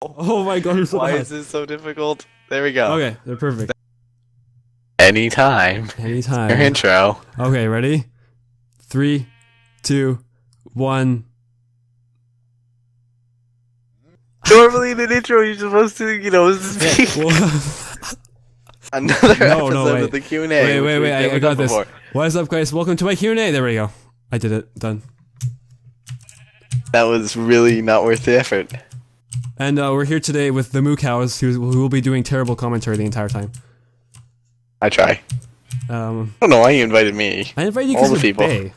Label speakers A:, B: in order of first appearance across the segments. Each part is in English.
A: Oh my god, you're so
B: Why
A: bad.
B: is this so difficult? There we go.
A: Okay, they're perfect.
B: Anytime. Your
A: Anytime.
B: intro.
A: Okay, ready? 3, 2, 1.
B: Normally in an intro you're supposed to, speak.
A: Well,
B: Another
A: no,
B: episode
A: wait.
B: of the Q&A,
A: Wait,
B: which
A: wait,
B: we've
A: wait.
B: never
A: I got
B: done
A: this.
B: before.
A: What is up, guys? Welcome to my Q&A. There we go. I did it. Done.
B: That was really not worth the effort.
A: And we're here today with the Moo Cows, who will be doing terrible commentary the entire time.
B: I try. I don't know why you invited me.
A: I invited you
B: All
A: because
B: the
A: you're
B: people.
A: bae.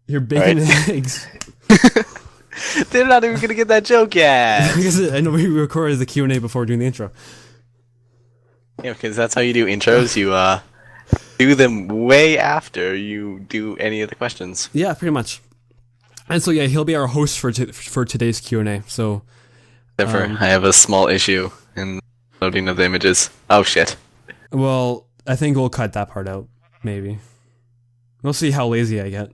A: You're bacon and eggs.
B: They're not even gonna get that joke yet.
A: Because I know we recorded the Q&A before doing the intro.
B: Yeah, because that's how you do intros. You do them way after you do any of the questions.
A: Yeah, pretty much. And so yeah, he'll be our host for today's Q&A. So
B: Except for I have a small issue in loading of the images. Oh shit.
A: well, I think we'll cut that part out. Maybe we'll see how lazy I get.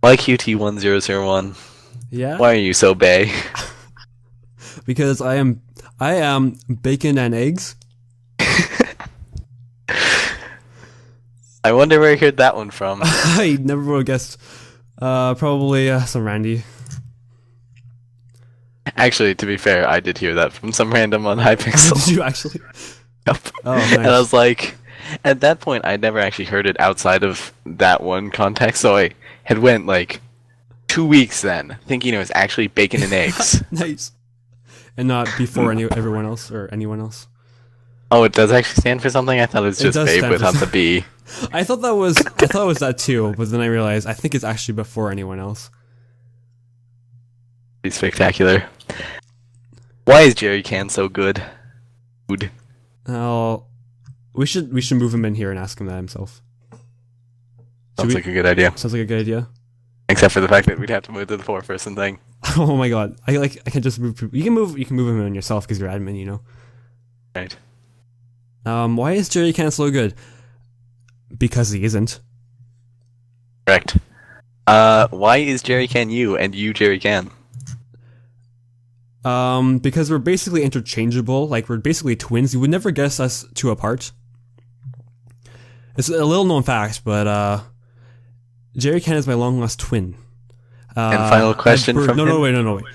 B: YQT1001.
A: Yeah,
B: Why are you so bae?
A: because I am bacon and eggs.
B: I wonder where you heard that one from.
A: I never would have guessed. Probably some Randy.
B: Actually, to be fair, I did hear that from some random on Hypixel.
A: Did you actually?
B: Yep.
A: Oh, nice.
B: And I was like, at that point, I'd never actually heard it outside of that one context, so I had went like 2 weeks then, thinking it was actually bacon and eggs.
A: Nice. And not before everyone else or anyone else.
B: Oh, it does actually stand for something? I thought it was
A: It
B: just
A: does
B: babe
A: stand
B: without
A: for
B: the B.
A: I thought it was that too, but then I realized I think it's actually before anyone else.
B: Be spectacular. Why is Jerry Can so good? Food.
A: Oh, we should move him in here and ask him that himself.
B: Sounds like a good idea.
A: Sounds like a good idea.
B: Except for the fact that we'd have to move to the four-person thing.
A: Oh my god, I can just move. You can move him in yourself because you're admin, you know.
B: Right.
A: Why is Jerry Can so good? Because he isn't.
B: Correct. Why is Jerry Can you and you Jerry Can?
A: Because we're basically interchangeable. Like we're basically twins. You would never guess us two apart. It's a little known fact, but Jerry Can is my long lost twin.
B: And final question from him?
A: No, wait.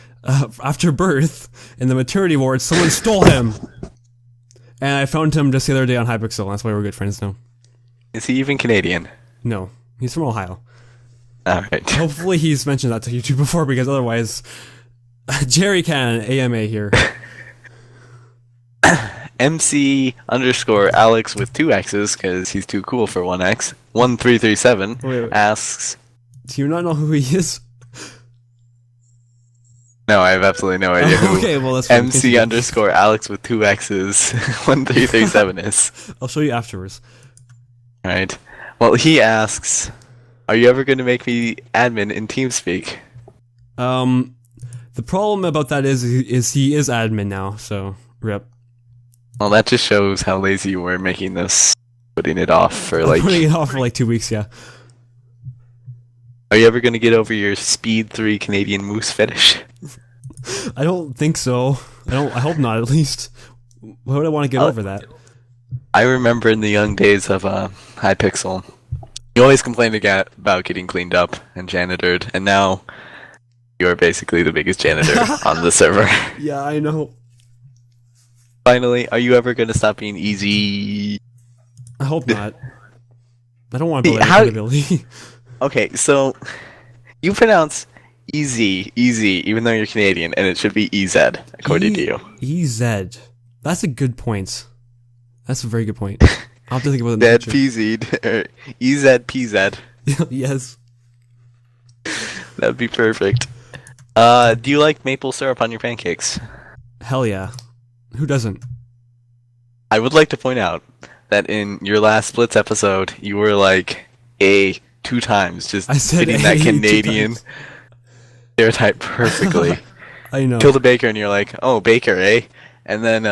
A: After birth, in the maternity ward, someone stole him. And I found him just the other day on Hypixel, and that's why we're good friends now.
B: Is he even Canadian?
A: No, he's from Ohio.
B: Alright.
A: Hopefully he's mentioned that to you two before, because otherwise... Jerry Can, AMA here.
B: MC underscore Alex with 2 X's, because he's too cool for 1 X, 1337,
A: Wait.
B: asks...
A: Do you not know who he is?
B: No, I have absolutely no idea who
A: Okay, well, that's fine.
B: MC
A: Continue.
B: underscore Alex with 2 X's, 1337 is.
A: I'll show you afterwards.
B: Alright. Well, he asks, are you ever going to make me admin in TeamSpeak?
A: The problem about that is he is admin now, so rip.
B: Well, that just shows how lazy you were making this, putting it off for like...
A: Putting it off for like 2 weeks, yeah.
B: Are you ever going to get over your Speed 3 Canadian Moose fetish?
A: I don't think so. I hope not, at least. Why would I want to get over that?
B: I remember in the young days of Hypixel, you always complained about getting cleaned up and janitored, and now you're basically the biggest janitor on the server.
A: Yeah, I know.
B: Finally, are you ever going to stop being easy?
A: I hope not. I don't want to build
B: How-
A: credibility.
B: Okay, so you pronounce easy, even though you're Canadian, and it should be EZ, according to you.
A: EZ. That's a good point. That's a very good point. I'll have to think about it in the
B: Dead
A: future.
B: PZ, or EZPZ.
A: Yes.
B: That'd be perfect. Do you like maple syrup on your pancakes?
A: Hell yeah. Who doesn't?
B: I would like to point out that in your last Splits episode, you were like, hey, 2 times, just
A: I said
B: fitting that
A: A 2
B: Canadian
A: times.
B: stereotype perfectly.
A: I know.
B: Killed a baker, and you're like, oh, baker, eh? And then,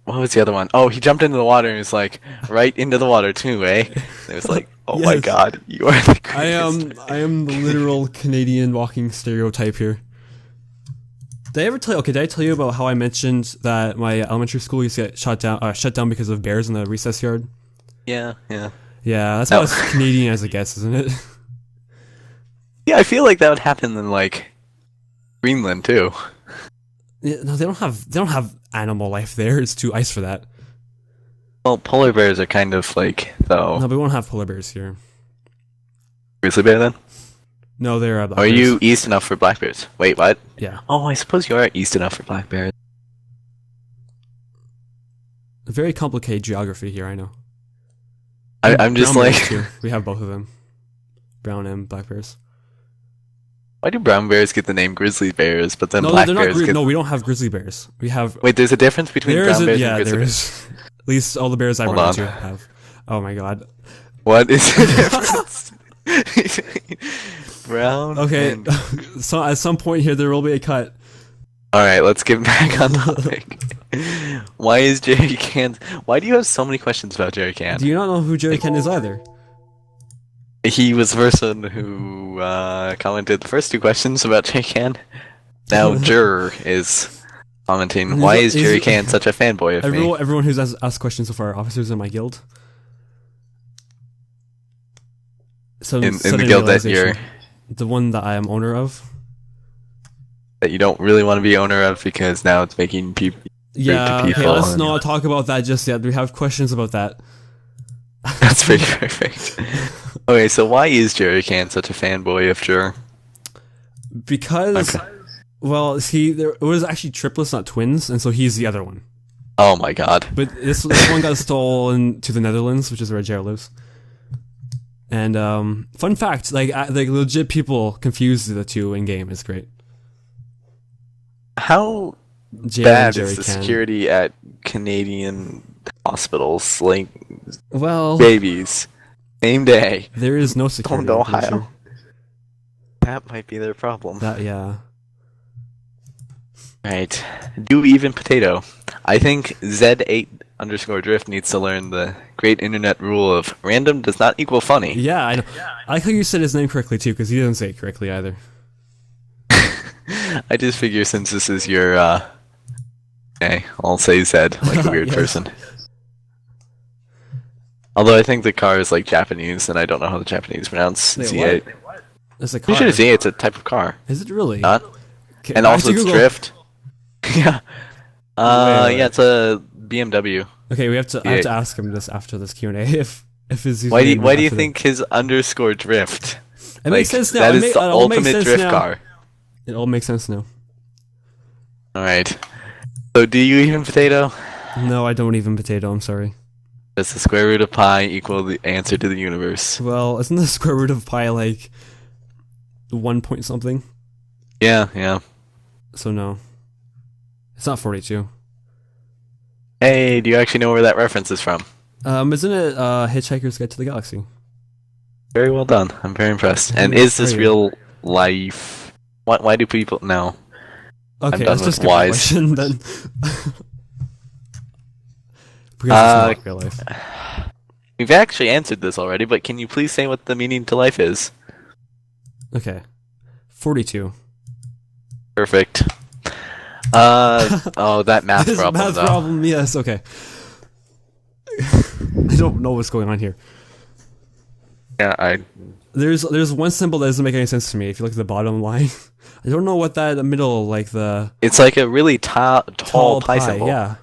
B: what was the other one? Oh, he jumped into the water, and he was like, right into the water, too, eh? And it was like, oh my
A: Yes.
B: god, you are the
A: I
B: greatest.
A: am the literal Canadian walking stereotype here. Did I ever tell you? Okay, did I tell you about how I mentioned that my elementary school used to get shut down because of bears in the recess yard?
B: Yeah.
A: Yeah, that's
B: No.
A: about as Canadian as it gets, isn't it?
B: Yeah, I feel like that would happen in, like, Greenland, too.
A: Yeah, no, they don't have animal life there. It's too ice for that.
B: Well, polar bears are kind of like, though.
A: No, we won't have polar bears here.
B: Grizzly bear, then?
A: No, they're black
B: Or are
A: bears.
B: you east enough for black bears? Wait, what?
A: Yeah,
B: Oh, I suppose you are east enough for black bears.
A: very complicated geography here. I know.
B: I'm just
A: Brown
B: like,
A: bears, too. We have both of them, brown and black bears.
B: why do brown bears get the name grizzly bears, but then
A: No,
B: black
A: they're not.
B: bears get...
A: No, we don't have grizzly bears. We have.
B: Wait, there's a difference between
A: There is
B: brown
A: a,
B: bears
A: yeah,
B: and grizzly
A: there
B: bears?
A: is. At least all the bears I've
B: Hold
A: run
B: on.
A: into have. Oh my god.
B: What is the difference? Brown
A: Okay,
B: and...
A: so at some point here there will be a cut.
B: Alright, let's get back on topic. Why is Jerry Can... Why do you have so many questions about Jerry Can?
A: Do you not know who Jerry Kent is either?
B: He was the person who commented the first 2 questions about Jerry Can. Now Jer is commenting, why is Jerry Can such a fanboy of me?
A: Everyone who's asked questions so far, officers in my guild. So
B: In the guild that
A: the one that I am owner of.
B: you don't really want to be owner of because now it's making people...
A: Yeah,
B: to
A: okay,
B: people
A: let's
B: and-
A: not talk about that just yet. We have questions about that.
B: That's pretty perfect. Okay, so why is Jerry Can such a fanboy of Jer?
A: Because,
B: Okay.
A: well, see, it was actually triplets, not twins, and so he's the other one.
B: Oh my god.
A: But this one got stolen to the Netherlands, which is where Jared lives. And fun fact, like legit people confuse the two in game. It's great.
B: How
A: Jared
B: bad
A: and Jerry
B: is the
A: can.
B: security at Canadian hospitals? Like,
A: Well,
B: babies. Same day.
A: there is no security.
B: Don't know
A: I'm pretty
B: Ohio.
A: sure.
B: That might be their problem.
A: That yeah.
B: Right. Do even potato. I think Z8_drift needs to learn the great internet rule of random does not equal funny.
A: Yeah, I know. I like how you said his name correctly too, because he didn't say it correctly either.
B: I just figure since this is your, okay, I'll say Zed, like a weird
A: Yes.
B: person. Although I think the car is like Japanese, and I don't know how the Japanese pronounce
A: Wait,
B: Z8.
A: what? It's a car.
B: Pretty sure Z8's a type of car,
A: Is it really?
B: not?
A: Okay,
B: And
A: back
B: also
A: to
B: it's
A: Google.
B: drift. Yeah.
A: Wait.
B: Yeah, it's a BMW.
A: Okay, we have to. I have to
B: Yeah.
A: ask him this after this Q&A. If his
B: Why do you,
A: username
B: why do you
A: after
B: think his underscore drift?
A: It makes sense now.
B: That
A: It
B: is
A: ma-
B: the
A: it all makes
B: ultimate
A: sense
B: drift
A: now.
B: car.
A: It all makes sense now.
B: Alright. So do you even potato?
A: No, I don't even potato. I'm sorry.
B: Does the square root of pi equal the answer to the universe?
A: Well, isn't the square root of pi like 1 point something?
B: Yeah.
A: So no, it's not 42.
B: Hey, do you actually know where that reference is from?
A: Isn't it Hitchhiker's Guide to the Galaxy?
B: Very well done. I'm very impressed. And
A: Yeah,
B: is this
A: very
B: real life? Why do people... No.
A: Okay,
B: done
A: let's
B: with
A: just skip the
B: whys.
A: question then. Because it's not real life.
B: We've actually answered this already, but can you please say what the meaning to life is?
A: Okay, 42.
B: Perfect. Oh, that math
A: This
B: problem,
A: math
B: though.
A: problem, yes. Okay. I don't know what's going on here.
B: Yeah,
A: There's one symbol that doesn't make any sense to me. If you look at the bottom line, I don't know what that middle, like the
B: it's like a really tall pi symbol.
A: Yeah.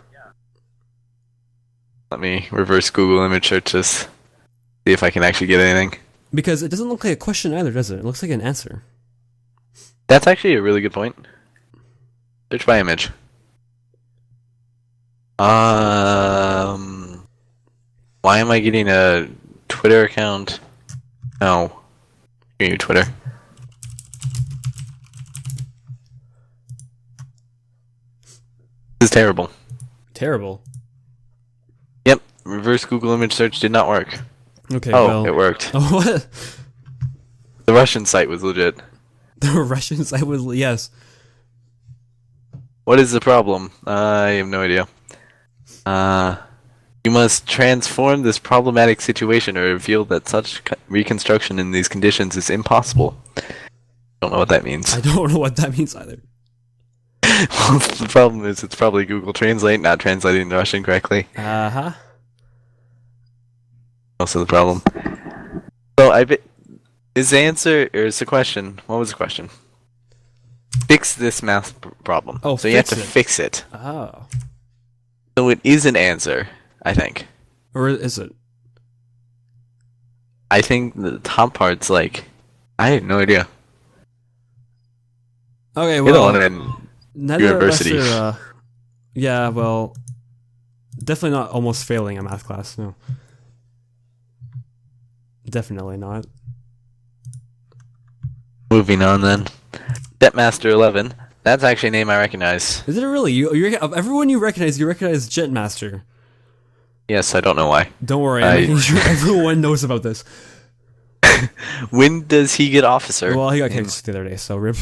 B: Let me reverse Google image search this. See if I can actually get anything.
A: Because it doesn't look like a question either, does it? It looks like an answer.
B: That's actually a really good point. Search by image. Why am I getting a Twitter account? No. Your Twitter. This is terrible.
A: Terrible.
B: Yep. Reverse Google image search did not work.
A: Okay,
B: Oh,
A: well.
B: it worked.
A: Oh, what?
B: The Russian site was legit.
A: The Russian site was, yes.
B: What is the problem? I have no idea. You must transform this problematic situation or reveal that such reconstruction in these conditions is impossible. Don't know what that means.
A: I don't know what that means either.
B: Well, the problem is it's probably Google Translate not translating the Russian correctly.
A: Uh-huh.
B: Also the problem. So is the answer, or is the question, what was the question? Fix this math problem.
A: Oh,
B: so you have to fix it.
A: Oh.
B: So it is an answer, I think.
A: Or is it?
B: I think the top part's like, I have no idea.
A: Okay, well,
B: university.
A: Yeah, well, definitely not almost failing a math class, no. Definitely not.
B: Moving on then. Jetmaster 11. That's actually a name I recognize.
A: Is it really? Of everyone you recognize Jetmaster.
B: Yes, I don't know why.
A: Don't worry, I'm making sure everyone knows about this.
B: When does he get officer?
A: Well, he got kicked the other day, so rip.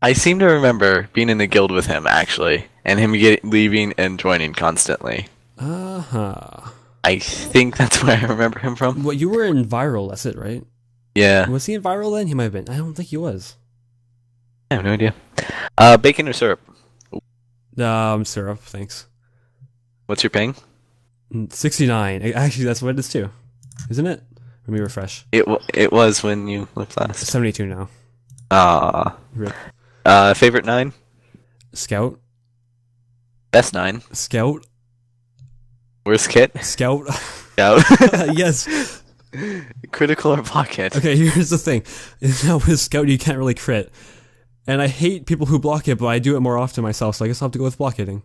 B: I seem to remember being in the guild with him, actually, and him leaving and joining constantly.
A: Uh-huh.
B: I think that's where I remember him from.
A: Well, you were in Viral, that's it, right?
B: Yeah.
A: Was he in Viral then? He might have been. I don't think he was.
B: I have no idea. Bacon or syrup?
A: Syrup, thanks.
B: What's your ping?
A: 69. Actually, that's what it is too. Isn't it? Let me refresh.
B: It was when you looked last.
A: 72 now.
B: Rip. Favorite 9?
A: Scout.
B: Best 9?
A: Scout.
B: Worst kit?
A: Scout.
B: Scout.
A: Yes.
B: Critical or block hit?
A: Okay, here's the thing. Now with Scout, you can't really crit. And I hate people who block it, but I do it more often myself, so I guess I'll have to go with block hitting.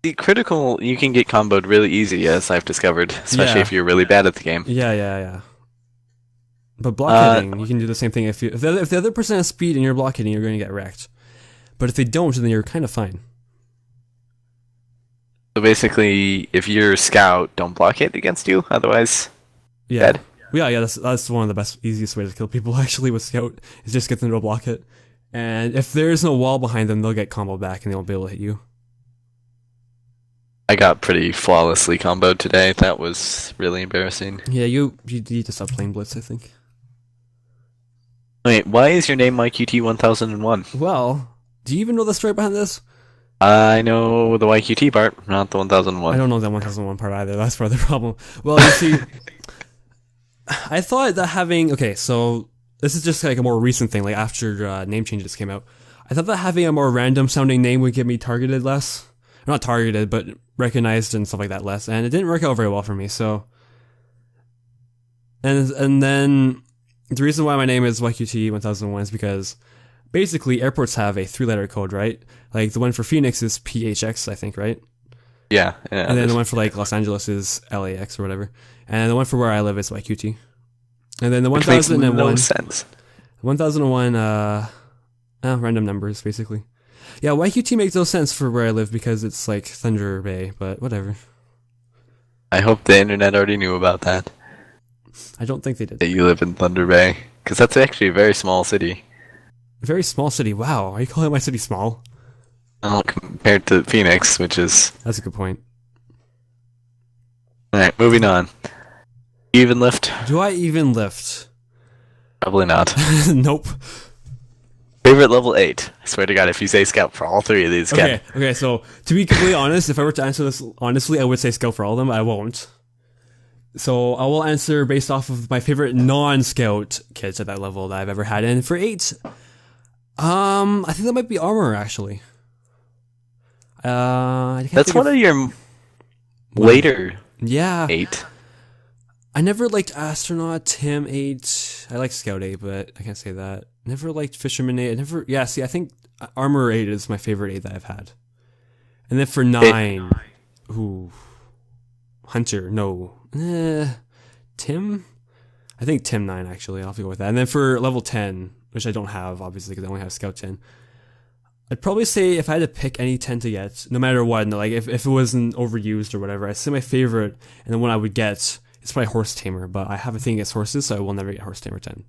B: The critical, you can get comboed really easy, as I've discovered, especially if you're really bad at the game.
A: Yeah. But block hitting, you can do the same thing. If the other person has speed and you're block hitting, you're going to get wrecked. But if they don't, then you're kind of fine.
B: So basically, if you're scout, don't block it against you, otherwise, dead.
A: Yeah, that's one of the best, easiest ways to kill people, actually, with scout, is just get them to block it. And if there's no wall behind them, they'll get comboed back and they won't be able to hit you.
B: I got pretty flawlessly comboed today. That was really embarrassing. Yeah,
A: you need to stop playing Blitz, I think.
B: Wait, why is your name YQT1001?
A: Well, do you even know the story behind this?
B: I know the YQT part, not the 1001.
A: I don't know the 1001 part either. That's part of the problem. Well, you see, I thought that having... Okay, so this is just like a more recent thing, like after name changes came out. I thought that having a more random sounding name would get me targeted less. Not targeted, but recognized and stuff like that less. And it didn't work out very well for me, so... And then the reason why my name is YQT1001 is because basically airports have a 3-letter code, right? Like the one for Phoenix is PHX, I think, right?
B: Yeah.
A: And then the one for like Los Angeles is LAX or whatever. And the one for where I live is YQT. And then the 1001...
B: Which makes no sense.
A: 1001, random numbers, basically. Yeah, YQT makes no sense for where I live because it's like Thunder Bay, but whatever.
B: I hope the internet already knew about that.
A: I don't think they did.
B: That you live in Thunder Bay. Because that's actually a very small city.
A: Very small city, wow. Are you calling my city small?
B: Well, compared to Phoenix, which is...
A: That's a good point.
B: Alright, moving on. You even lift?
A: Do I even lift?
B: Probably not.
A: Nope.
B: Favorite level 8. I swear to God, if you say Scout for all 3 of these,
A: Okay, so to be completely honest, if I were to answer this honestly, I would say Scout for all of them, but I won't. So I will answer based off of my favorite non-Scout kits at that level that I've ever had. And for 8, I think that might be Armor, actually.
B: That's one of your later 8.
A: I never liked Astronaut, Tim 8. I liked Scout 8, but I can't say that. Never liked Fisherman 8. I think Armor 8 is my favorite 8 that I've had. And then for 9, Hunter, no. Tim? I think Tim 9, actually. I'll have to go with that. And then for level 10, which I don't have, obviously, because I only have Scout 10, I'd probably say if I had to pick any 10 to get, no matter what, like if it wasn't overused or whatever, I'd say my favorite, and the one I would get, is It's probably Horse Tamer, but I have a thing against horses, so I will never get Horse Tamer 10.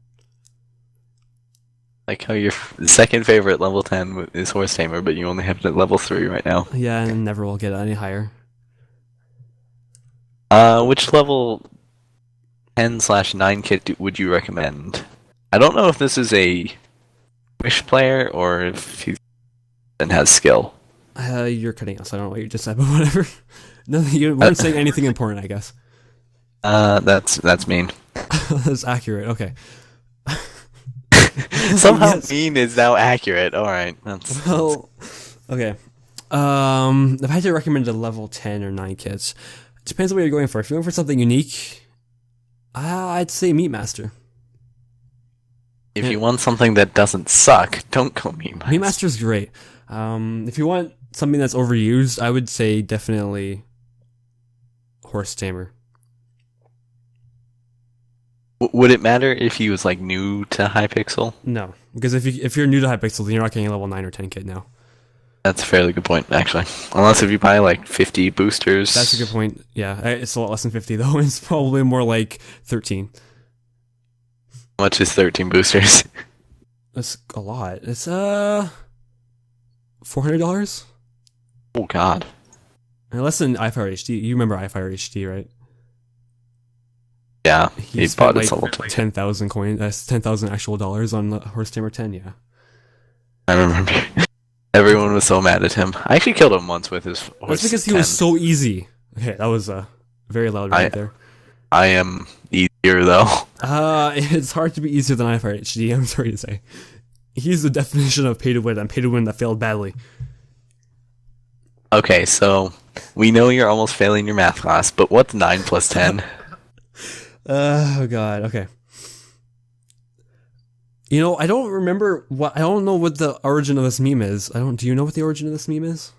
B: Like how your second favorite level 10 is Horse Tamer, but you only have it at level 3 right now.
A: Yeah, and never will get any higher.
B: Which level 10/9 kit would you recommend? I don't know if this is a Wish player or if he has skill.
A: You're cutting out, so I don't know what you just said, but whatever. No, you weren't saying anything important, I guess.
B: That's mean.
A: That's accurate. Okay.
B: Somehow yes. Mean is now accurate. All right.
A: Well, okay. If I had to recommend a level 10 or 9 kits, it depends on what you're going for. If you're going for something unique, I'd say Meat Master.
B: If you want something that doesn't suck, don't go Meat Master.
A: Meat Master's great. If you want something that's overused, I would say definitely Horse Tamer.
B: Would it matter if he was like new to Hypixel?
A: No, because if you're new to Hypixel, then you're not getting a level 9 or 10 kit now.
B: That's a fairly good point, actually. Unless if you buy like 50 boosters.
A: That's a good point. Yeah, it's a lot less than 50 though. It's probably more like 13.
B: How much is 13 boosters?
A: That's a lot. It's $400.
B: Oh God.
A: And less than iFire HD. You remember iFire HD, right?
B: Yeah, he bought
A: like
B: it
A: 10,000 coins. That's 10,000 actual dollars on Horse Tamer 10. Yeah,
B: I remember. Everyone was so mad at him. I actually killed him once with his horse.
A: That's because he was so easy. Okay, that was very loud right there.
B: I am easier though.
A: It's hard to be easier than iFire HD. I'm sorry to say. He's the definition of pay to win, and pay to win that failed badly.
B: Okay, so we know you're almost failing your math class, but what's 9 plus 10?
A: Oh God. Okay. You know, I don't remember I don't know what the origin of this meme is. Do you know what the origin of this meme is?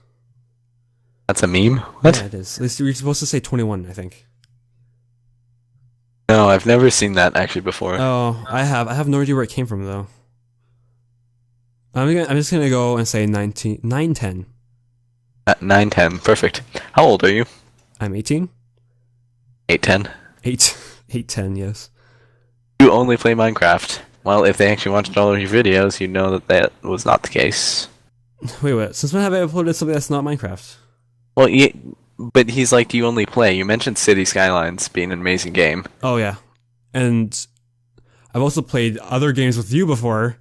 B: That's a meme? What?
A: Yeah, it is. At least you're supposed to say 21, I think.
B: No, I've never seen that actually before.
A: Oh, I have. I have no idea where it came from though. I'm just gonna go and say 910.
B: 910, perfect. How old are you?
A: I'm 18.
B: 810.
A: 810, yes.
B: You only play Minecraft. Well, if they actually watched all of your videos, you know that was not the case.
A: Wait. Since when have I uploaded something that's not Minecraft?
B: Well, but he's like, do you only play? You mentioned City Skylines being an amazing game.
A: Oh, yeah. And I've also played other games with you before.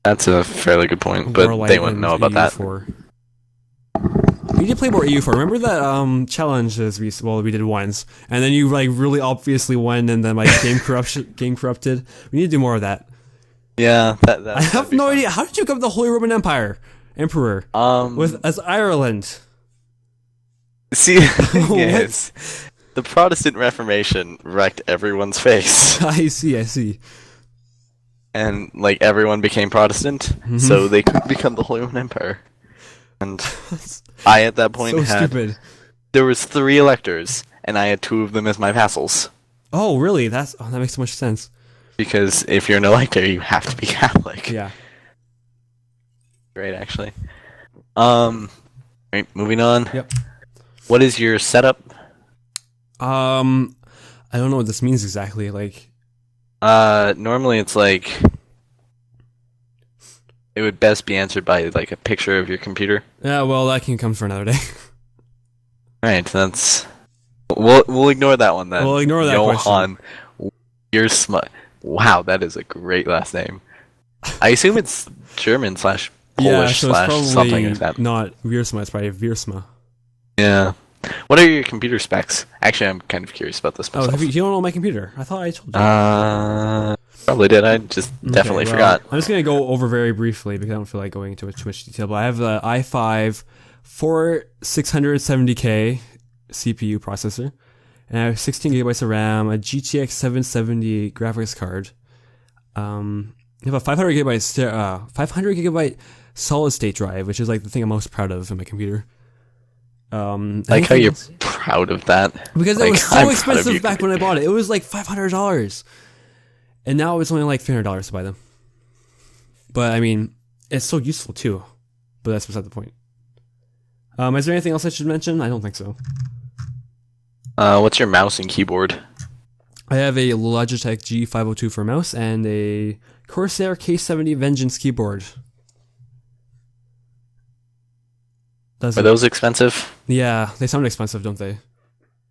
B: That's a fairly good point, but they wouldn't know about that.
A: We did play more EU4. Remember that challenge we did once, and then you really obviously won, and then game corrupted. We need to do more of that.
B: Yeah,
A: I have no idea. How did you become the Holy Roman Emperor? As Ireland.
B: See, yes, the Protestant Reformation wrecked everyone's face.
A: I see.
B: And everyone became Protestant, so they could become the Holy Roman Empire. And I, at that point,
A: stupid.
B: There was 3 electors, and I had 2 of them as my vassals.
A: Oh, really? That makes so much sense.
B: Because if you're an elector, you have to be Catholic.
A: Yeah.
B: Great, actually. Right, moving on.
A: Yep.
B: What is your setup?
A: I don't know what this means exactly.
B: Normally it's it would best be answered by a picture of your computer.
A: Yeah, well, that can come for another day.
B: Right, that's we'll ignore that one then.
A: We'll ignore that
B: Johan Wiersma. Wow, that is a great last name. I assume it's German / Polish / something like that.
A: Not Wiersma, it's probably Wiersma.
B: Yeah. What are your computer specs? Actually, I'm kind of curious about this myself.
A: Oh, you don't know my computer? I thought I told you.
B: Probably did. I just definitely forgot.
A: I'm just going to go over very briefly because I don't feel like going into too much detail. But I have the i5 4670K CPU processor. And I have 16 gigabytes of RAM, a GTX 770 graphics card. I have a 500 gigabyte solid state drive, which is the thing I'm most proud of in my computer.
B: How you're proud of that.
A: Because it was so expensive back when I bought it. It was $500. And now it's only $300 to buy them. But I mean, it's so useful too. But that's beside the point. Is there anything else I should mention? I don't think so.
B: What's your mouse and keyboard?
A: I have a Logitech G502 for mouse and a Corsair K70 Vengeance keyboard.
B: Are those expensive?
A: Yeah, they sound expensive, don't they?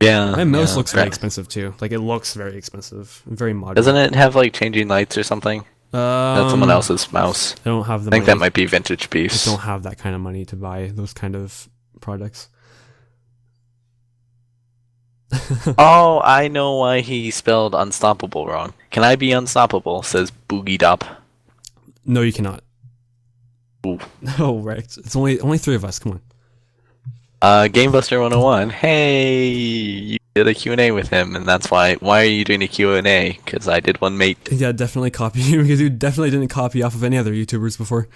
B: Yeah.
A: My mouse looks very expensive too. Like, it looks very expensive. Very modern.
B: Doesn't it have like changing lights or something? That's someone else's mouse.
A: I don't have the
B: money.
A: I think
B: that might be vintage piece.
A: I don't have that kind of money to buy those kind of products.
B: Oh, I know why he spelled unstoppable wrong. Can I be unstoppable? Says Boogie Dop.
A: No, you cannot.
B: Ooh.
A: No, right. It's only three of us. Come on.
B: GameBuster 101. Hey, you did a Q&A with him, and that's why. Why are you doing a Q&A? Because I did one, mate.
A: Yeah, definitely copy you, because you definitely didn't copy off of any other YouTubers before.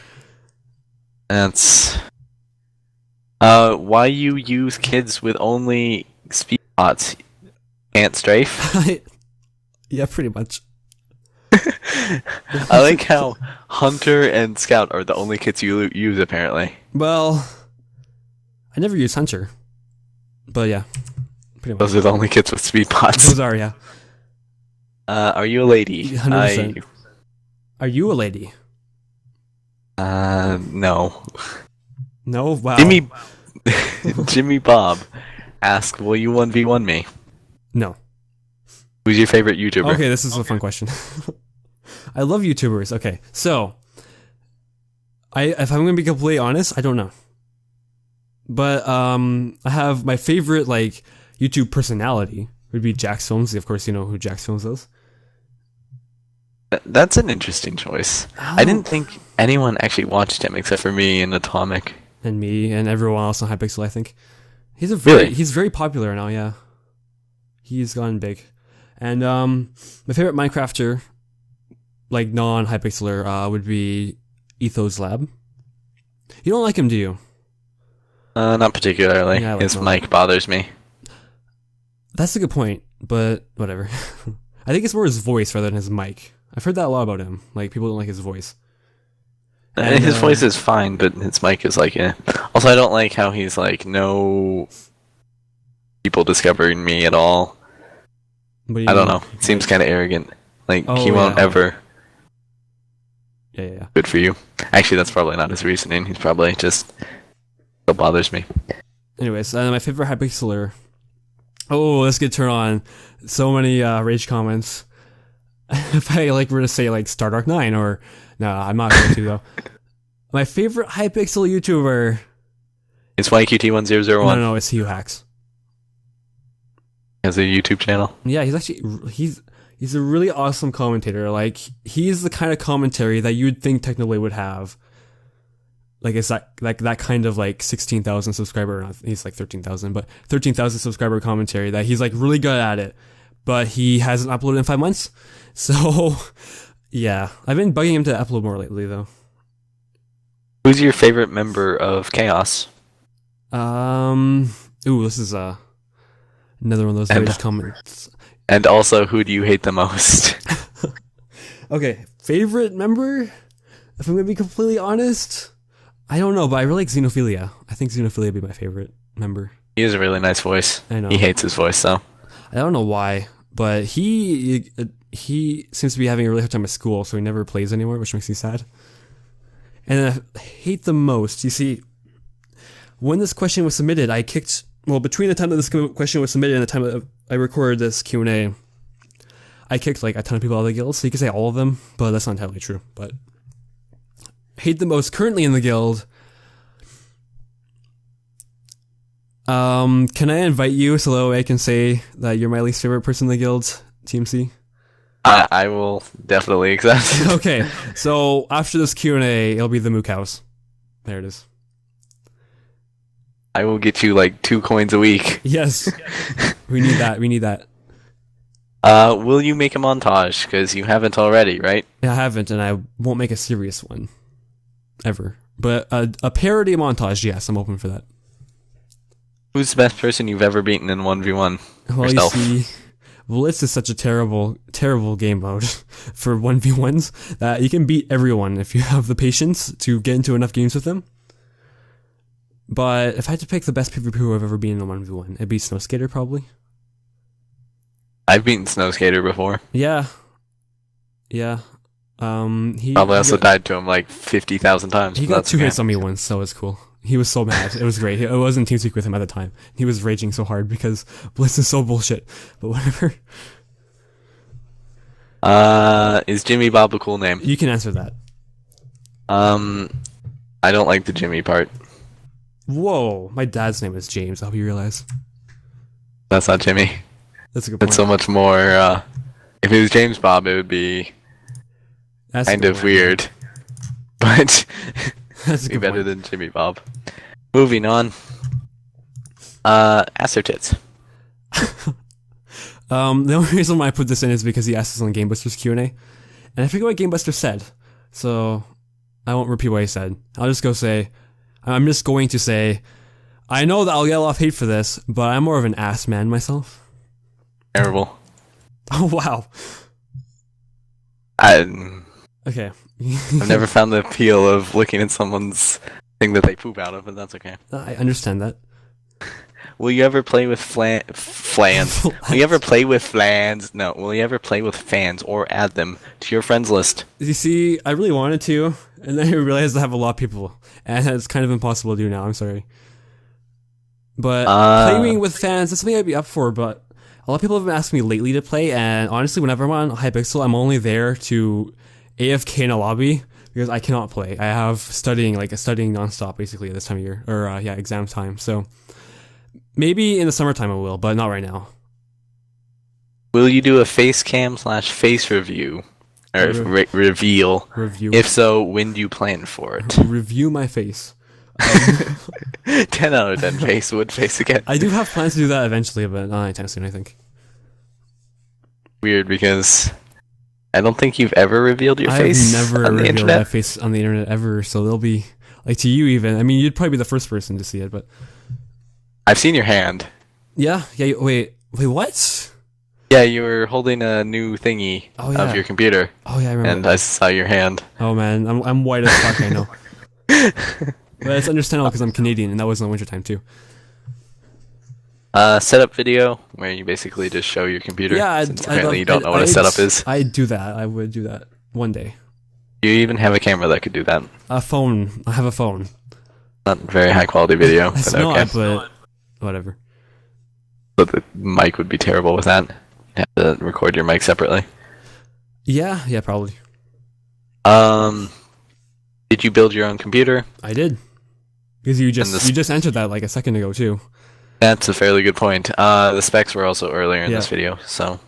B: That's why you use kids with only speed bots. Can't strafe.
A: Yeah, pretty much.
B: I like how Hunter and Scout are the only kits you use, apparently.
A: Well, I never use Hunter. But yeah, pretty much.
B: Those are the only kits with speed bots.
A: Those are, yeah.
B: Are you a lady?
A: 100%. Are you a lady?
B: No.
A: No? Wow.
B: Jimmy Bob asked, will you 1v1 me?
A: No.
B: Who's your favorite YouTuber?
A: Okay, this is a fun question. I love YouTubers. Okay, so if I'm gonna be completely honest, I don't know. But I have my favorite like YouTube personality would be Jax Films. Of course, you know who Jax Films is.
B: That's an interesting choice. I didn't think anyone actually watched him except for me and Atomic.
A: And me and everyone else on Hypixel, I think. He's very popular now, yeah. He's gone big. And my favorite Minecrafter, like non-Hypixeler, would be Ethos Lab. You don't like him, do you?
B: Not particularly.
A: Yeah,
B: his mic bothers me.
A: That's a good point, but whatever. I think it's more his voice rather than his mic. I've heard that a lot about him. Like, people don't like his voice.
B: And his voice is fine, but his mic is like, eh. Also, I don't like how he's like, no people discovering me at all. I don't know. It seems kind of arrogant. Like, he won't ever.
A: Yeah.
B: Good for you. Actually, that's probably not his reasoning. He's probably just... It bothers me.
A: Anyways, my favorite Hypixeler. Oh, let's get turned on. So many rage comments. If I were to say Stardark 9 or... No, I'm not going to though. My favorite Hypixel YouTuber...
B: It's YQT1001.
A: No, it's He Who Hacks.
B: He has a YouTube channel?
A: Yeah, he's a really awesome commentator. Like, he's the kind of commentary that you'd think Technoblade would have. Like, it's that kind of 16,000 subscriber, he's 13,000, but 13,000 subscriber commentary that he's really good at it, but he hasn't uploaded in 5 months. So, yeah, I've been bugging him to upload more lately though.
B: Who's your favorite member of Chaos?
A: Ooh, this is another one of those rage comments.
B: And also, who do you hate the most?
A: Okay, favorite member? If I'm gonna be completely honest, I don't know, but I really like Xenophilia. I think Xenophilia would be my favorite member.
B: He has a really nice voice.
A: I know.
B: He hates his voice, though.
A: I don't know why, but he seems to be having a really hard time at school, so he never plays anymore, which makes me sad. And I hate the most, you see, when this question was submitted, between the time that this question was submitted and the time that I recorded this Q&A, I kicked a ton of people out of the guild, so you could say all of them, but that's not entirely true. But hate the most currently in the guild. Can I invite you so that I can say that you're my least favorite person in the guild, TMC?
B: I will definitely accept.
A: Okay, so after this Q&A, it'll be the Mook House. There it is.
B: I will get you 2 coins a week.
A: Yes, we need that. We need that.
B: Will you make a montage? Because you haven't already, right?
A: I haven't, and I won't make a serious one. Ever. But a parody montage, yes, I'm open for that.
B: Who's the best person you've ever beaten in 1v1?
A: Well,
B: yourself?
A: You see, Blitz is such a terrible game mode for 1v1s that you can beat everyone if you have the patience to get into enough games with them. But if I had to pick the best PvP I've ever been in a 1v1, it'd be Snowskater, probably.
B: I've beaten Snow Skater before.
A: Yeah. Yeah. He
B: probably also died to him like 50,000 times.
A: He got 2 hits on me once, so it's cool. He was so mad. It was great. I wasn't TeamSpeak with him at the time. He was raging so hard because Blitz is so bullshit. But whatever.
B: Is Jimmy Bob a cool name?
A: You can answer that.
B: I don't like the Jimmy part.
A: Whoa, my dad's name is James. I hope you realize.
B: That's not Jimmy.
A: That's a good point.
B: It's so much more, if it was James Bob, it would be kind of weird. But
A: that's
B: be better than Jimmy Bob. Moving on. Ass or tits?
A: The only reason why I put this in is because he asked us on GameBusters Q&A. And I forget what GameBuster said. So I won't repeat what he said. I'm just going to say, I know that I'll get a lot of hate for this, but I'm more of an ass man myself.
B: Terrible.
A: Oh, wow. Okay.
B: I've never found the appeal of looking at someone's thing that they poop out of, but that's okay.
A: I understand that.
B: Will you ever play with flans? Will you ever play with flans? No. Will you ever play with fans or add them to your friends list?
A: You see, I really wanted to, and then I realized I have a lot of people, and it's kind of impossible to do now. I'm sorry. But playing with fans, that's something I'd be up for, but a lot of people have been asking me lately to play, and honestly, whenever I'm on Hypixel, I'm only there to AFK in a lobby, because I cannot play. I have studying nonstop, basically, at this time of year, or exam time, so maybe in the summertime I will, but not right now.
B: Will you do a face cam / face review? Or reveal?
A: Review.
B: If so, when do you plan for it?
A: Review my face.
B: 10 out of 10 face, would face again.
A: I do have plans to do that eventually, but not anytime soon, I think.
B: Weird, because I don't think you've ever revealed your face
A: I've never
B: on the
A: revealed
B: internet.
A: my face on the internet ever, so they'll be, like, to you even. I mean, you'd probably be the first person to see it, but
B: I've seen your hand.
A: Yeah, wait, what?
B: Yeah, you were holding a new thingy of your computer.
A: Oh yeah, I remember.
B: And I saw your hand.
A: Oh man, I'm white as fuck, I know. But it's understandable because I'm Canadian, and that was in the wintertime too.
B: Setup video, where you basically just show your computer.
A: Yeah,
B: apparently you don't know what a setup is.
A: I do that. I would do that one day.
B: You even have a camera that could do that.
A: A phone. I have a phone.
B: Not very high quality video,
A: but okay. But whatever.
B: But the mic would be terrible with that. You have to record your mic separately.
A: Yeah, probably.
B: Did you build your own computer?
A: I did. Because you just answered that like a second ago too.
B: That's a fairly good point. The specs were also earlier in this video, so.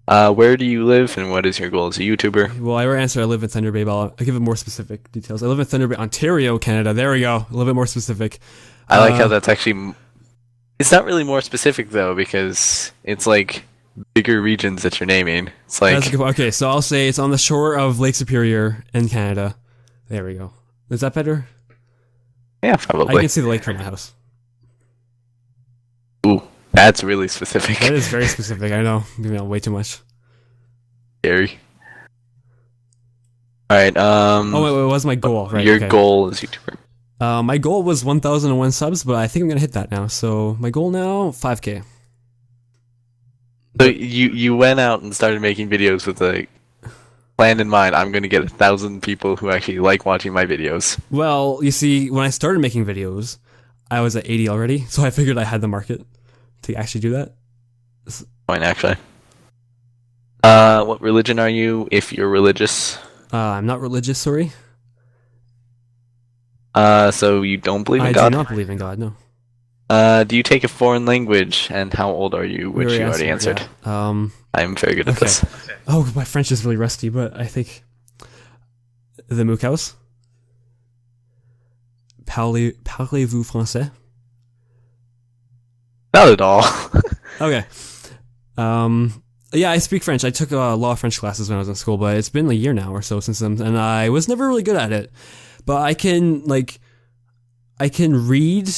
B: Where do you live, and what is your goal as a YouTuber?
A: Well, I already answered I live in Thunder Bay, but I'll give it more specific details. I live in Thunder Bay, Ontario, Canada. There we go. A little bit more specific.
B: I like how that's actually... It's not really more specific, though, because it's like bigger regions that you're naming. It's like...
A: Okay, so I'll say it's on the shore of Lake Superior in Canada. There we go. Is that better?
B: Yeah, probably.
A: I can see the lake from my house.
B: Ooh, that's really specific.
A: That is very specific, I know. I'm giving out way too much.
B: Scary. Alright,
A: Oh, wait, what was my goal? Right,
B: your goal as YouTuber.
A: My goal was 1,001 subs, but I think I'm gonna hit that now. So, my goal now, 5K.
B: So, you went out and started making videos with a plan in mind. I'm gonna get 1,000 people who actually like watching my videos.
A: Well, you see, when I started making videos, I was at 80 already, so I figured I had the market to actually do that.
B: Fine, actually. What religion are you, if you're religious?
A: I'm not religious, sorry.
B: So you don't believe in God?
A: I do not believe in God, no.
B: Do you take a foreign language, and how old are you, which you already answered?
A: Yeah.
B: I'm very good at this.
A: Oh, my French is really rusty, but I think... The Mook House? Parlez-vous français?
B: Not at all.
A: Okay. Yeah, I speak French. I took a lot of French classes when I was in school, but it's been a year now or so since then, and I was never really good at it. But I can read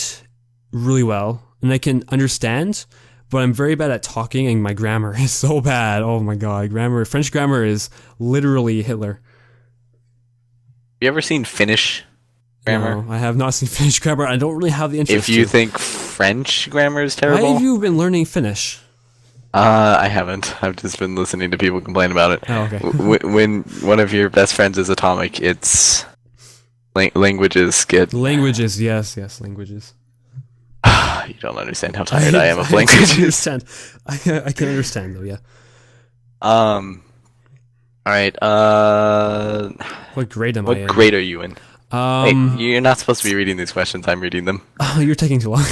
A: really well, and I can understand, but I'm very bad at talking, and my grammar is so bad. Oh my god, French grammar is literally Hitler.
B: You ever seen Finnish grammar?
A: No, I have not seen Finnish grammar. I don't really have the interest.
B: If you think French grammar is terrible...
A: Why have you been learning Finnish?
B: I haven't. I've just been listening to people complain about it.
A: Oh, okay.
B: When one of your best friends is atomic, it's languages get.
A: Languages, yes, languages.
B: You don't understand how tired I am of languages.
A: I can understand though. Yeah.
B: All right.
A: What grade am I in?
B: What grade are you in? Hey, you're not supposed to be reading these questions. I'm reading them.
A: Oh, you're taking too long.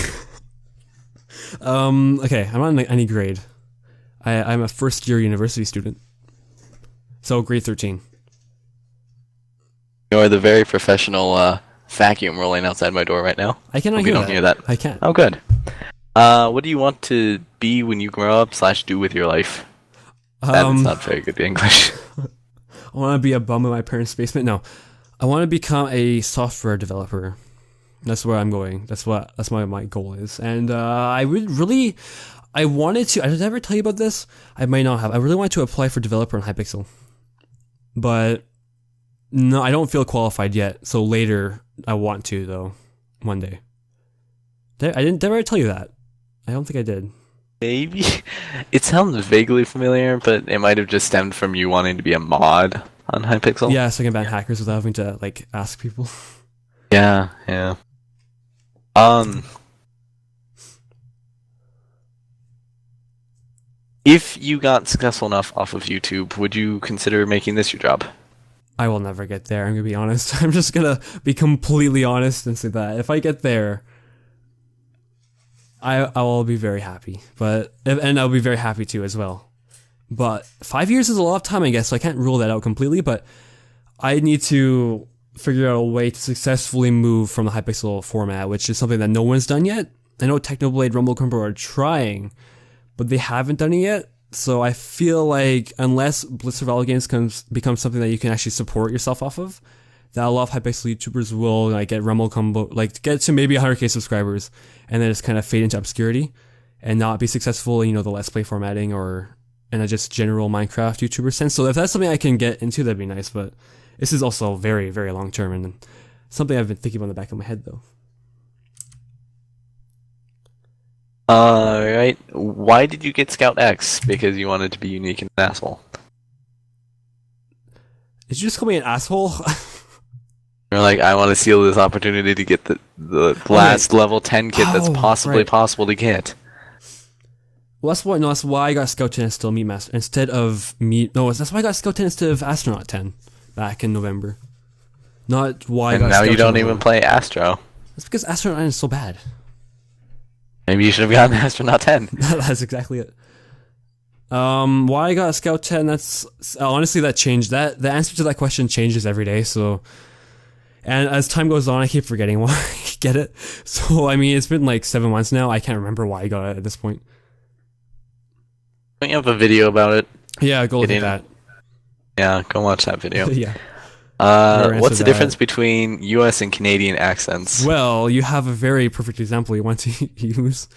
A: Okay, I'm not in any grade. I'm a first-year university student. So, grade 13.
B: You're the very professional vacuum rolling outside my door right now.
A: I cannot
B: hear that.
A: I can't.
B: Oh, good. What do you want to be when you grow up / do with your life? That's not very good English.
A: I want to be a bum in my parents' basement. No. I want to become a software developer. That's where I'm going. That's what my goal is. And I wanted to. Did I ever tell you about this? I might not have. I really wanted to apply for developer in Hypixel, but no, I don't feel qualified yet. So later, I want to though. One day. Did I ever tell you that? I don't think I did.
B: Maybe. It sounds vaguely familiar, but it might have just stemmed from you wanting to be a mod on Hypixel.
A: Yeah, so I can ban hackers without having to like ask people.
B: Yeah. If you got successful enough off of YouTube, would you consider making this your job?
A: I will never get there, I'm gonna be honest. I'm just gonna be completely honest and say that if I get there, I will be very happy. And I'll be very happy too as well. But 5 years is a lot of time, I guess, so I can't rule that out completely, but I need to figure out a way to successfully move from the Hypixel format, which is something that no one's done yet. I know Technoblade, Rumble Crumble are trying, but they haven't done it yet. So I feel like unless Blitz Survival Games becomes something that you can actually support yourself off of, that a lot of Hypixel YouTubers will like get Rumble Combo, like get to maybe 100k subscribers, and then just kind of fade into obscurity, and not be successful in the Let's Play formatting or in a just general Minecraft YouTuber sense. So if that's something I can get into, that'd be nice. But this is also very, very long term and something I've been thinking about in the back of my head though.
B: Right. Why did you get Scout X? Because you wanted to be unique and an asshole.
A: Did you just call me an asshole?
B: You're like, I want to steal this opportunity to get the last level 10 kit that's possibly possible to get.
A: Well, that's why I got Scout 10 instead of Meat Master instead of Meat. No, that's why I got Scout 10 instead of Astronaut 10 back in November. Not why.
B: And
A: I got
B: now
A: Scout
B: you don't
A: 10
B: even play Astro.
A: That's because Astronaut 9 is so bad.
B: Maybe you should have gotten Astronaut 10.
A: That's exactly it. Why I got Scout 10? That's honestly that changed. The answer to that question changes every day. So. And as time goes on, I keep forgetting why I get it. So, I mean, it's been like 7 months now. I can't remember why I got it at this point.
B: Don't you have a video about it?
A: Yeah, go look at that.
B: Yeah, go watch that video.
A: Yeah.
B: What's the difference between US and Canadian accents?
A: Well, you have a very perfect example you want to use.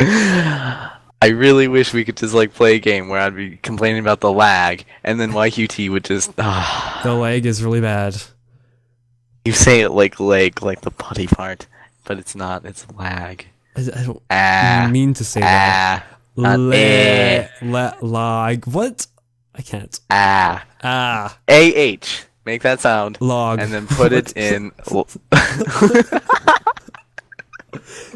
B: I really wish we could just like play a game where I'd be complaining about the lag, and then YQT would just...
A: The lag is really bad.
B: You say it like leg, like the putty part, but it's not. It's lag.
A: I don't mean to say that. Lag. What? I can't.
B: A-H. Make that sound.
A: Log.
B: And then put it in...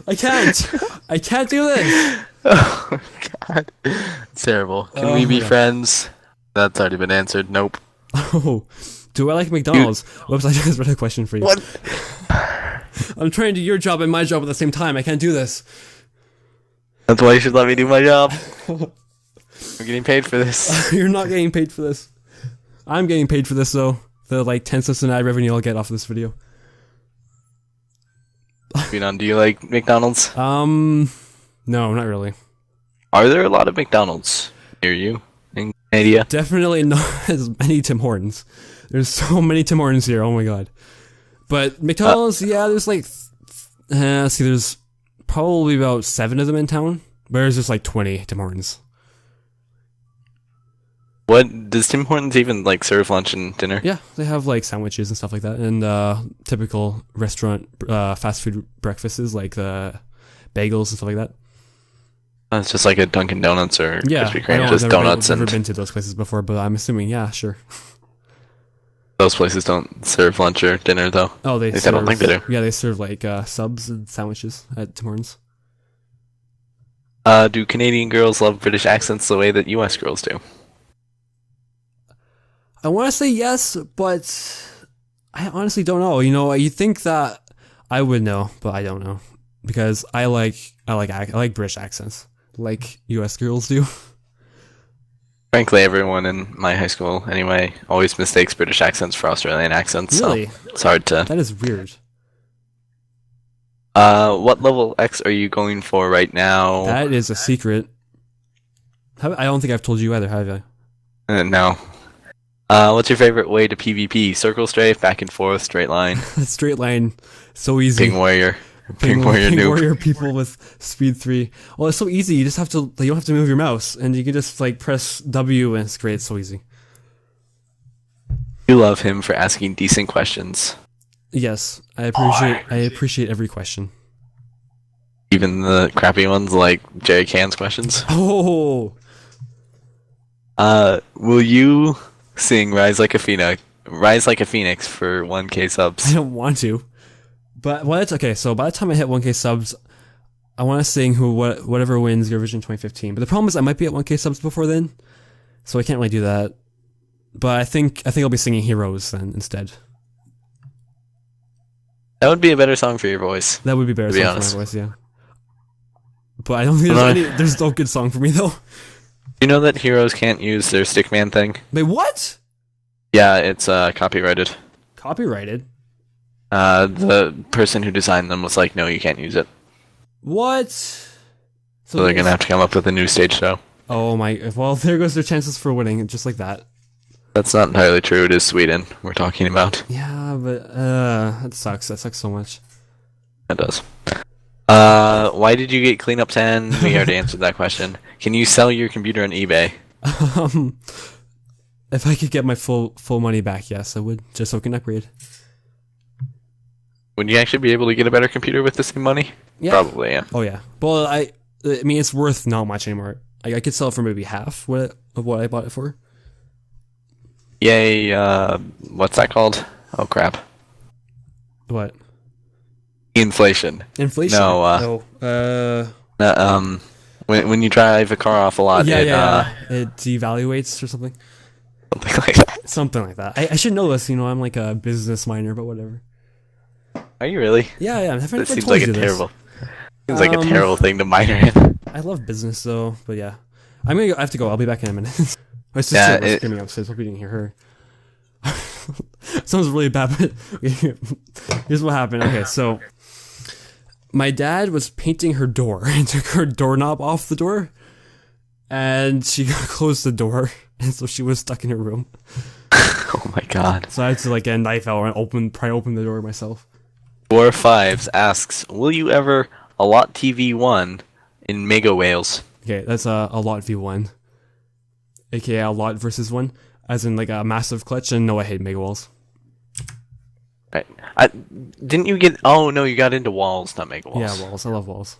A: I can't. I can't do this.
B: Oh, God. It's terrible. Can we be friends? That's already been answered. Nope.
A: Oh. Do I like McDonald's? Whoops, I just read a question for you.
B: What?
A: I'm trying to do your job and my job at the same time. I can't do this.
B: That's why you should let me do my job. I'm getting paid for this.
A: You're not getting paid for this. I'm getting paid for this, though. The, 10 cents in ad revenue I'll get off of this video.
B: Do you like McDonald's?
A: No, not really.
B: Are there a lot of McDonald's near you in Canada?
A: Definitely not as many Tim Hortons. There's so many Tim Hortons here, oh my god. But McDonald's, yeah, there's there's probably about 7 of them in town. But there's just 20 Tim Hortons.
B: What, does Tim Hortons even serve lunch and dinner?
A: Yeah, they have sandwiches and stuff like that. And typical restaurant fast food breakfasts like the bagels and stuff like that.
B: It's just like a Dunkin' Donuts or
A: Yeah,
B: Krispy
A: I
B: Kreme,
A: know,
B: just donuts
A: never
B: and
A: been to those places before, but I'm assuming, yeah, sure.
B: those places don't serve lunch or dinner though.
A: Oh, they
B: At least I
A: serve.
B: don't think they do.
A: Yeah, they serve like subs and sandwiches at Tim Hortons.
B: Do Canadian girls love British accents the way that US girls do?
A: I want to say yes, but I honestly don't know. You know, you think that I would know, but I don't know because I like British accents, like U.S. girls do.
B: Frankly, everyone in my high school, anyway, always mistakes British accents for Australian accents.
A: Really?
B: So it's hard to.
A: That is weird.
B: What level X are you going for right now?
A: That is a secret. I don't think I've told you either, have I?
B: No. What's your favorite way to PvP? Circle strafe, back and forth, straight line.
A: Straight line, so easy.
B: Ping warrior. Ping warrior noob.
A: Warrior people with speed 3. Well, it's so easy. You just have to. You don't have to move your mouse, and you can just like press W, and it's great. It's so easy.
B: You love him for asking decent questions.
A: Yes, I appreciate every question.
B: Even the crappy ones like Jerry Can's questions.
A: Oh.
B: Will you sing "Rise Like a Phoenix"? Rise Like a Phoenix for 1K subs.
A: I don't want to, but okay. So by the time I hit 1K subs, I want to sing whatever wins Eurovision 2015. But the problem is I might be at 1K subs before then, so I can't really do that. But I think I'll be singing Heroes then instead.
B: That would be a better song for your voice.
A: That would be better
B: to be
A: song
B: honest.
A: for my voice, yeah. But I don't think there's no good song for me though.
B: You know that Heroes can't use their stickman thing?
A: Wait, what?
B: Yeah, it's copyrighted.
A: Copyrighted?
B: The person who designed them was like, no, you can't use it.
A: What?
B: So they're gonna have to come up with a new stage show.
A: Oh my, well, there goes their chances for winning, just like that.
B: That's not entirely true. It is Sweden we're talking about.
A: Yeah, but that sucks. That sucks so much.
B: It does. Why did you get Cleanup 10? We already answered that question. Can you sell your computer on eBay?
A: If I could get my full money back, yes, I would, just so I can upgrade.
B: Would you actually be able to get a better computer with the same money?
A: Yeah.
B: Probably, yeah.
A: Oh yeah. Well, I mean, it's worth not much anymore. I could sell it for maybe half of what I bought it for.
B: Yay, what's that called? Oh crap.
A: What?
B: Inflation.
A: Inflation?
B: No,
A: No.
B: When you drive a car off a lot,
A: it devaluates or something.
B: Something like that.
A: Something like that. I should know this, you know, I'm like a business minor, but whatever.
B: Are you really?
A: Yeah.
B: That seems like a terrible thing to minor in.
A: I love business though, but yeah. I have to go. I'll be back in a minute. My sister was screaming upstairs. Hope you didn't hear her. Sounds really bad, but here's what happened. Okay, so my dad was painting her door and took her doorknob off the door, and she closed the door, and so she was stuck in her room.
B: Oh my god.
A: So I had to like get a knife out and pry open the door myself.
B: 4fives asks, will you ever allot TV1 in Mega Whales?
A: Okay, that's a lot V1. AKA a lot versus 1. As in like a massive clutch, and no, I hate mega walls.
B: Right. Didn't you get... Oh, no, you got into walls, not mega walls.
A: Yeah, walls. I love walls.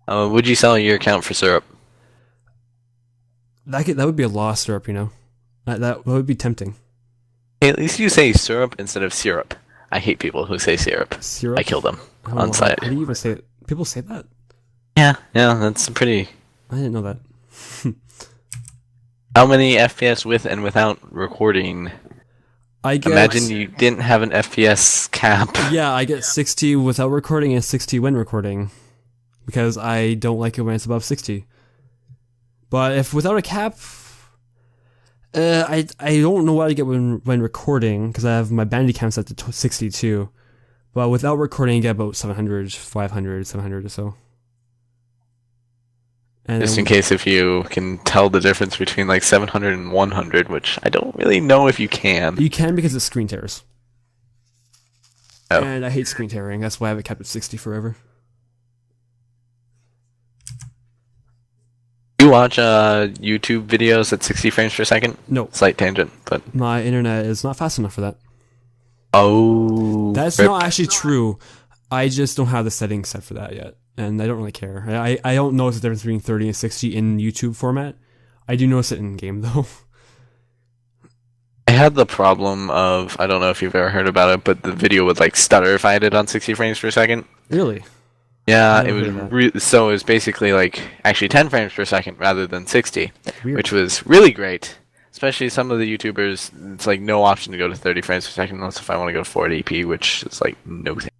B: Would you sell your account for syrup?
A: That would be a law syrup, you know? That would be tempting.
B: Hey, at least you say syrup instead of syrup. I hate people who say syrup.
A: Syrup?
B: I kill them on site.
A: How do you even say it? People say that?
B: Yeah, that's pretty...
A: I didn't know that.
B: How many FPS with and without recording?
A: I get...
B: Imagine you didn't have an FPS cap.
A: Yeah, I get 60 without recording and 60 when recording. Because I don't like it when it's above 60. But if without a cap... I don't know what I get when recording, because I have my Bandicam set to 62. But without recording, I get about 700, 500, 700 or so. And
B: just in case if you can tell the difference between like 700 and 100, which I don't really know if you can.
A: You can because it's screen tears.
B: Oh.
A: And I hate screen tearing. That's why I have it kept at 60 forever.
B: You watch YouTube videos at 60 frames per second?
A: No.
B: Slight tangent, but...
A: My internet is not fast enough for that.
B: Oh.
A: That's not actually true. I just don't have the settings set for that yet. and I don't really care. I don't notice the difference between 30 and 60 in YouTube format. I do notice it in game though.
B: I had the problem of, I don't know if you've ever heard about it, but the video would like stutter if I had it on 60 frames per second.
A: Really?
B: Yeah, it was so it was basically like actually 10 frames per second rather than 60, Weird. Which was really great. Especially some of the YouTubers, it's like no option to go to 30 frames per second unless if I want to go to 480p, which is like no thing.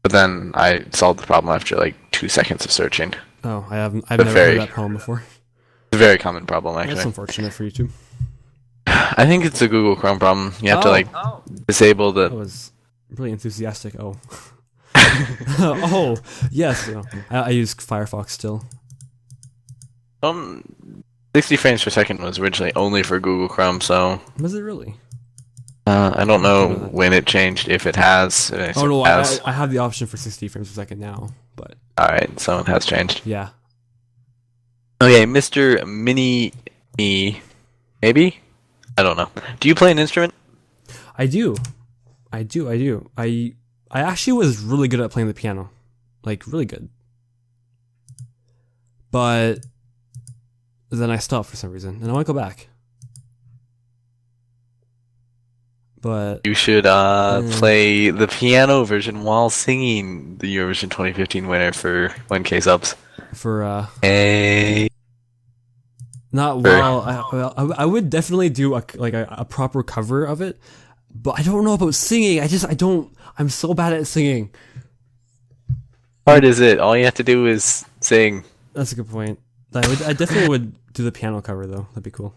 B: But then I solved the problem after like 2 seconds of searching.
A: Oh, I've never heard that problem before.
B: It's a very common problem, actually.
A: That's unfortunate for YouTube.
B: I think it's a Google Chrome problem. You have to disable the.
A: That was really enthusiastic. Oh. Oh yes. I use Firefox still.
B: 60 frames per second was originally only for Google Chrome, so.
A: Was it really?
B: I don't know when it changed, if it has.
A: Oh no, I have the option for 60 frames per second now, but.
B: Alright, so it has changed.
A: Yeah.
B: Okay, Mr. Mini Me. Maybe? I don't know. Do you play an instrument?
A: I do. I actually was really good at playing the piano. Like, really good. But then I stopped for some reason, and I want to go back. But
B: you should play the piano version while singing the Eurovision 2015 winner for 1K subs.
A: For
B: Hey.
A: Not well. I would definitely do a proper cover of it, but I don't know about singing. I'm so bad at singing.
B: Hard is it? All you have to do is sing.
A: That's a good point. I definitely would do the piano cover though. That'd be cool.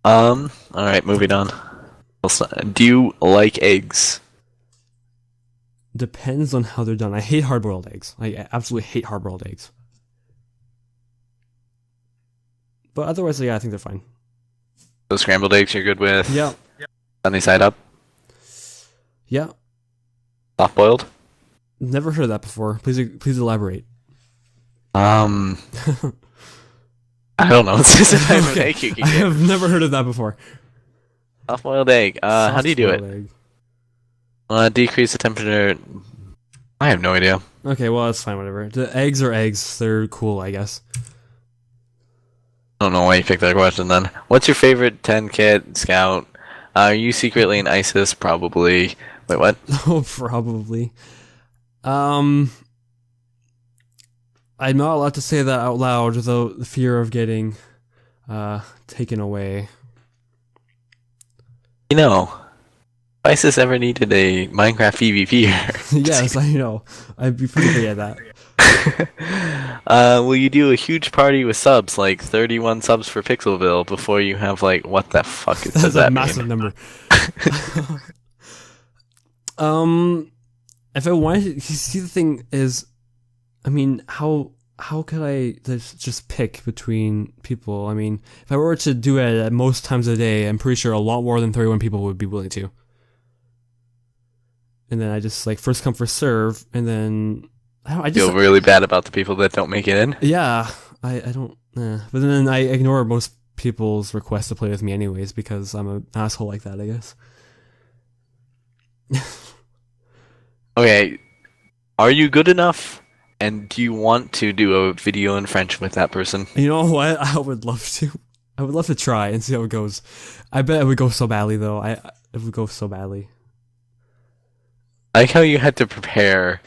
B: Alright, moving on. Do you like eggs?
A: Depends on how they're done. I hate hard-boiled eggs. I absolutely hate hard-boiled eggs. But otherwise, yeah, I think they're fine.
B: Those scrambled eggs you're good with?
A: Yeah.
B: Sunny side up?
A: Yeah.
B: Soft-boiled?
A: Never heard of that before. Please elaborate.
B: I don't know. It's just a type of
A: Okay.
B: egg you can
A: I
B: get.
A: have never heard of that before.
B: Soft-boiled egg. How do you do it? Decrease the temperature. I have no idea.
A: Okay, well, that's fine, whatever. The eggs are eggs. They're cool, I guess.
B: I don't know why you picked that question then. What's your favorite 10 kit, Scout? Are you secretly in ISIS? Probably. Wait, what?
A: Oh, probably. I'm not allowed to say that out loud without the fear of getting taken away.
B: You know, if ISIS ever needed a Minecraft PvP.
A: Yes, I know. I'd be pretty good at that.
B: Will you do a huge party with subs, like 31 subs for Pixelville, before you have, like, what the fuck does
A: That's
B: that
A: a massive number. If I wanted to, see, the thing is, I mean, how could I just pick between people? I mean, if I were to do it at most times a day, I'm pretty sure a lot more than 31 people would be willing to. And then I just, like, first come, first serve, and then I just
B: feel really bad about the people that don't make it in.
A: Yeah, I don't. But then I ignore most people's requests to play with me anyways because I'm an asshole like that, I guess.
B: Okay, are you good enough? And do you want to do a video in French with that person?
A: You know what? I would love to. I would love to try and see how it goes. I bet it would go so badly, though. It would go so badly.
B: I like how you had to prepare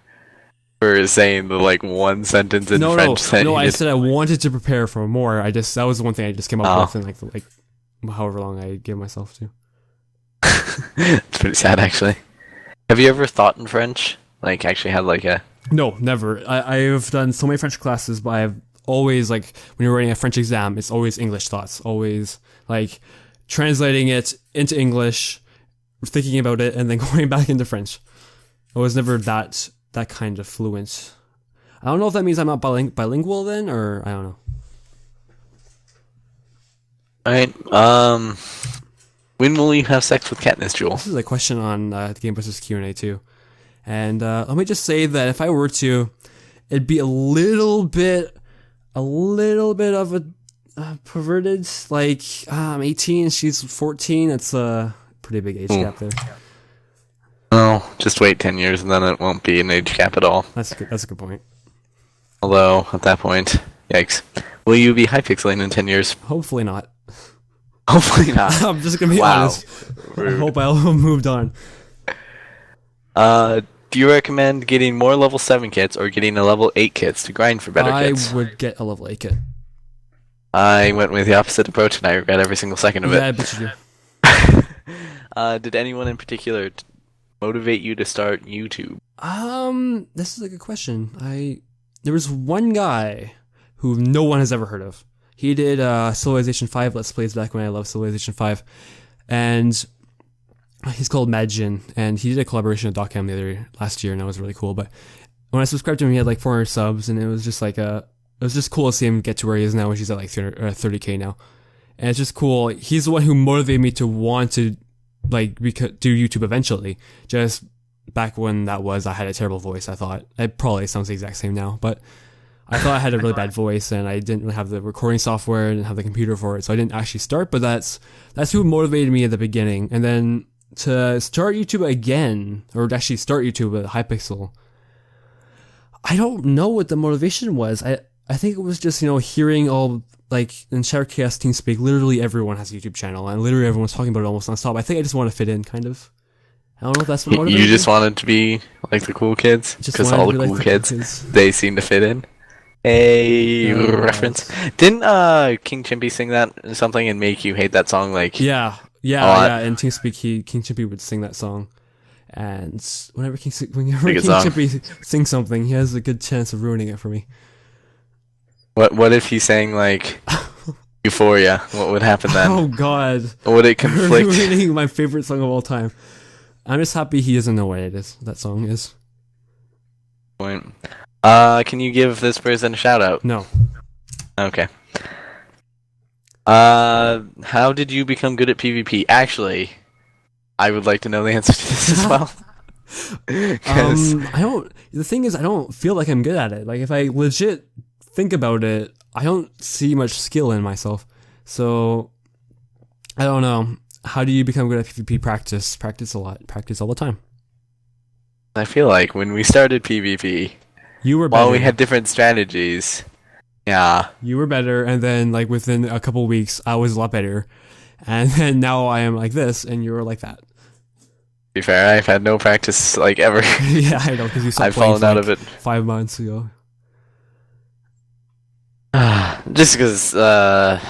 B: for saying the, like, one sentence in French.
A: No, I said I wanted to prepare for more. That was the one thing I just came up with in, like, however long I gave myself to.
B: It's pretty sad, actually. Have you ever thought in French? Like, actually had, like, a...
A: No, never. I've done so many French classes, but I've always, like, when you're writing a French exam, it's always English thoughts. Always, like, translating it into English, thinking about it, and then going back into French. I was never that kind of fluent. I don't know if that means I'm not bilingual then, or I don't know.
B: Alright, when will you have sex with Katniss, Jewel?
A: This is a question on Game vs. Q&A too. And let me just say that if I were to, it'd be a little bit of a perverted. Like, I'm 18, she's 14. It's a pretty big age gap there.
B: Well, just wait 10 years and then it won't be an age gap at all.
A: That's good. That's a good point.
B: Although, at that point, yikes. Will you be Hypixeling in 10 years?
A: Hopefully not.
B: Hopefully not.
A: I'm just gonna be honest. Rude. I hope I'll have moved on.
B: Do you recommend getting more level 7 kits or getting a level 8 kits to grind for better kits?
A: I would get a level 8 kit.
B: I went with the opposite approach and I regret every single second of it.
A: Yeah, I bet you do.
B: Did anyone in particular motivate you to start YouTube?
A: This is a good question. There was one guy who no one has ever heard of. He did Civilization 5 Let's Plays back when I loved Civilization 5. And he's called Madjin, and he did a collaboration with DocCam last year, and that was really cool. But when I subscribed to him, he had like 400 subs, and it was just like it was just cool to see him get to where he is now, which he's at like 30K now. And it's just cool. He's the one who motivated me to want to like do YouTube eventually. Just back when that was, I had a terrible voice. I thought it probably sounds the exact same now, but I thought I had a really bad voice, and I didn't really have the recording software, and have the computer for it, so I didn't actually start. But that's who motivated me at the beginning, and then to start YouTube again, or actually start YouTube with Hypixel. I don't know what the motivation was. I think it was just, hearing all, like, in Shower Chaos TeamSpeak, literally everyone has a YouTube channel, and literally everyone's talking about it almost nonstop. I think I just want to fit in, kind of. I don't know if that's what motivated me.
B: You just wanted to be like the cool kids? Because all the cool kids, they seem to fit in. A reference. Didn't King Chimpy sing that something and make you hate that song? Like
A: yeah. In TeamSpeak, King Chimpy would sing that song, and whenever King Chimpy sings something, he has a good chance of ruining it for me.
B: What if he sang like Euphoria? What would happen then?
A: Oh God!
B: Would it conflict?
A: Ruining my favorite song of all time. I'm just happy he doesn't know what that song is.
B: Point. Can you give this person a shout out?
A: No.
B: Okay. How did you become good at PvP? Actually, I would like to know the answer to this as well.
A: The thing is, I don't feel like I'm good at it. Like, if I legit think about it, I don't see much skill in myself. So, I don't know. How do you become good at PvP? Practice. Practice a lot. Practice all the time.
B: I feel like when we started PvP,
A: you were better.
B: While we had different strategies, yeah.
A: You were better, and then, like, within a couple of weeks, I was a lot better. And then now I am like this, and you were like that.
B: To be fair, I've had no practice, like, ever.
A: Yeah, I know, because you stopped playing out of it 5 months ago.
B: Just because, the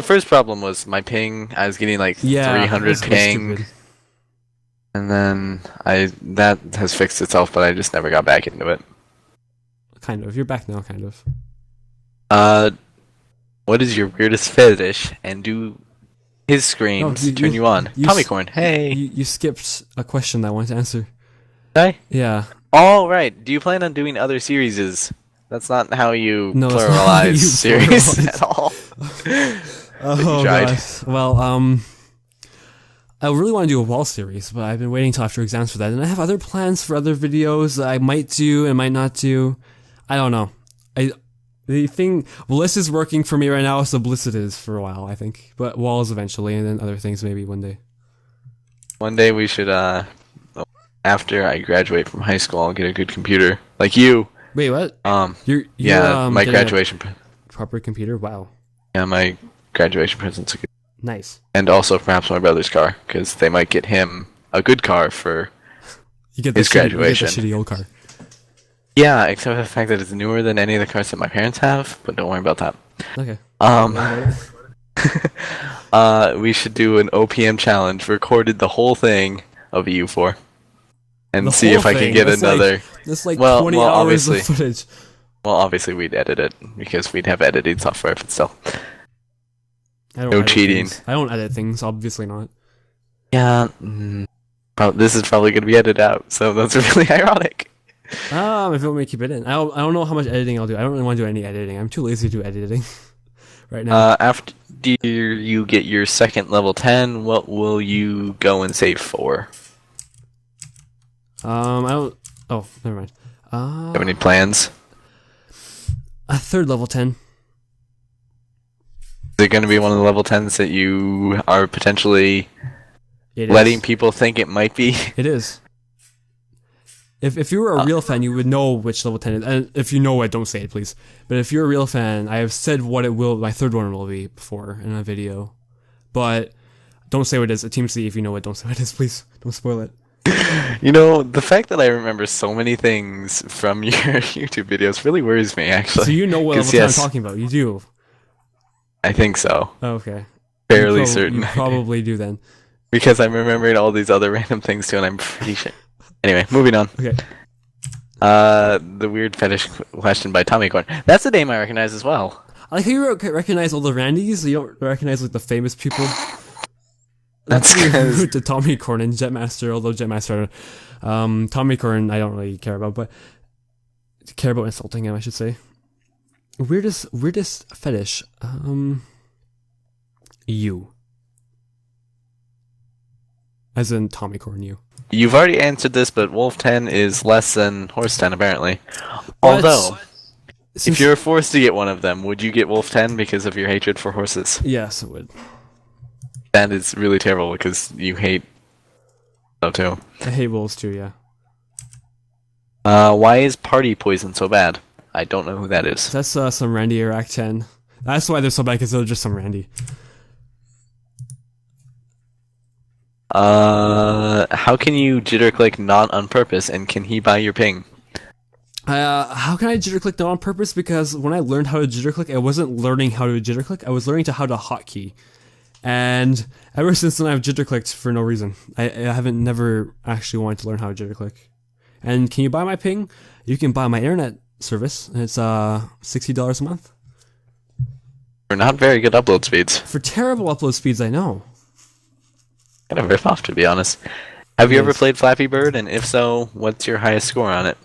B: first problem was my ping. I was getting, like, 300 ping. And then that has fixed itself, but I just never got back into it.
A: Kind of. You're back now, kind of.
B: What is your weirdest fetish? And do his screams turn you on? Tommy Corn, hey!
A: You skipped a question that I wanted to answer.
B: Did I?
A: Yeah.
B: Oh, right. Do you plan on doing other series? That's not how you pluralize series at all.
A: Oh, gosh. Well, I really want to do a wall series, but I've been waiting until after exams for that. And I have other plans for other videos that I might do and might not do. I don't know. Bliss is working for me right now, so Bliss it is for a while, I think. But walls eventually, and then other things maybe one day.
B: One day we should, after I graduate from high school, I'll get a good computer. Like you.
A: Wait, what?
B: You're my graduation.
A: Proper computer? Wow.
B: Yeah, my graduation present's a good.
A: Nice.
B: And also perhaps my brother's car, because they might get him a good car for his graduation.
A: You get the shitty old car.
B: Yeah, except for the fact that it's newer than any of the cars that my parents have, but don't worry about that.
A: Okay.
B: We should do an OPM challenge, recorded the whole thing of EU4, and see if I can get another.
A: That's like 20 hours of footage.
B: Well, obviously we'd edit it, because we'd have editing software, but still. No cheating.
A: I don't edit things, obviously not.
B: Yeah, this is probably going to be edited out, so that's really ironic.
A: If you want me to keep it in. I don't know how much editing I'll do. I don't really want to do any editing. I'm too lazy to do editing right now. After
B: you get your second level 10, what will you go and save for?
A: I don't... Oh, never mind.
B: Have any plans?
A: A third level 10.
B: Is it going to be one of the level 10s that you are potentially
A: It
B: letting
A: is.
B: people think it might be.
A: It is. If you were a real fan, you would know which level 10 is. And if you know it, don't say it, please. But if you're a real fan, I have said what it will. My third one will be before in a video. But don't say what it is. Team C, if you know it, don't say what it is, please. Don't spoil it.
B: You know, the fact that I remember so many things from your YouTube videos really worries me, actually.
A: So you know what level 10 I'm talking about. You do.
B: I think so.
A: Okay.
B: Fairly certain.
A: You probably do then.
B: Because I'm remembering all these other random things too, and I'm pretty sure. Anyway, moving on.
A: Okay.
B: The weird fetish question by Tommy Corn. That's a name I recognize as well.
A: I like how you recognize all the Randys. You don't recognize like the famous people.
B: That's
A: rude to Tommy Corn and Jetmaster. Although Jetmaster, Tommy Corn, I don't really care about, but care about insulting him, I should say. Weirdest fetish. You. As in Tommy Corn, you.
B: You've already answered this, but Wolf 10 is less than Horse 10, apparently.
A: But
B: although, if you're forced to get one of them, would you get Wolf 10 because of your hatred for horses?
A: Yes, it would.
B: That is really terrible because you hate them too.
A: I hate wolves too, yeah.
B: Why is party poison so bad? I don't know who that is.
A: That's some Randy or Act 10. That's why they're so bad, because they're just some Randy.
B: How can you jitter click not on purpose, and can he buy your ping?
A: How can I jitter click not on purpose? Because when I learned how to jitter click, I wasn't learning how to jitter click. I was learning how to hotkey. And ever since then, I've jitter clicked for no reason. I haven't never actually wanted to learn how to jitter click. And can you buy my ping? You can buy my internet service. It's $60 a month.
B: For not very good upload speeds.
A: For terrible upload speeds, I know.
B: Kind of rip off, to be honest. Have you ever played Flappy Bird? And if so, what's your highest score on it?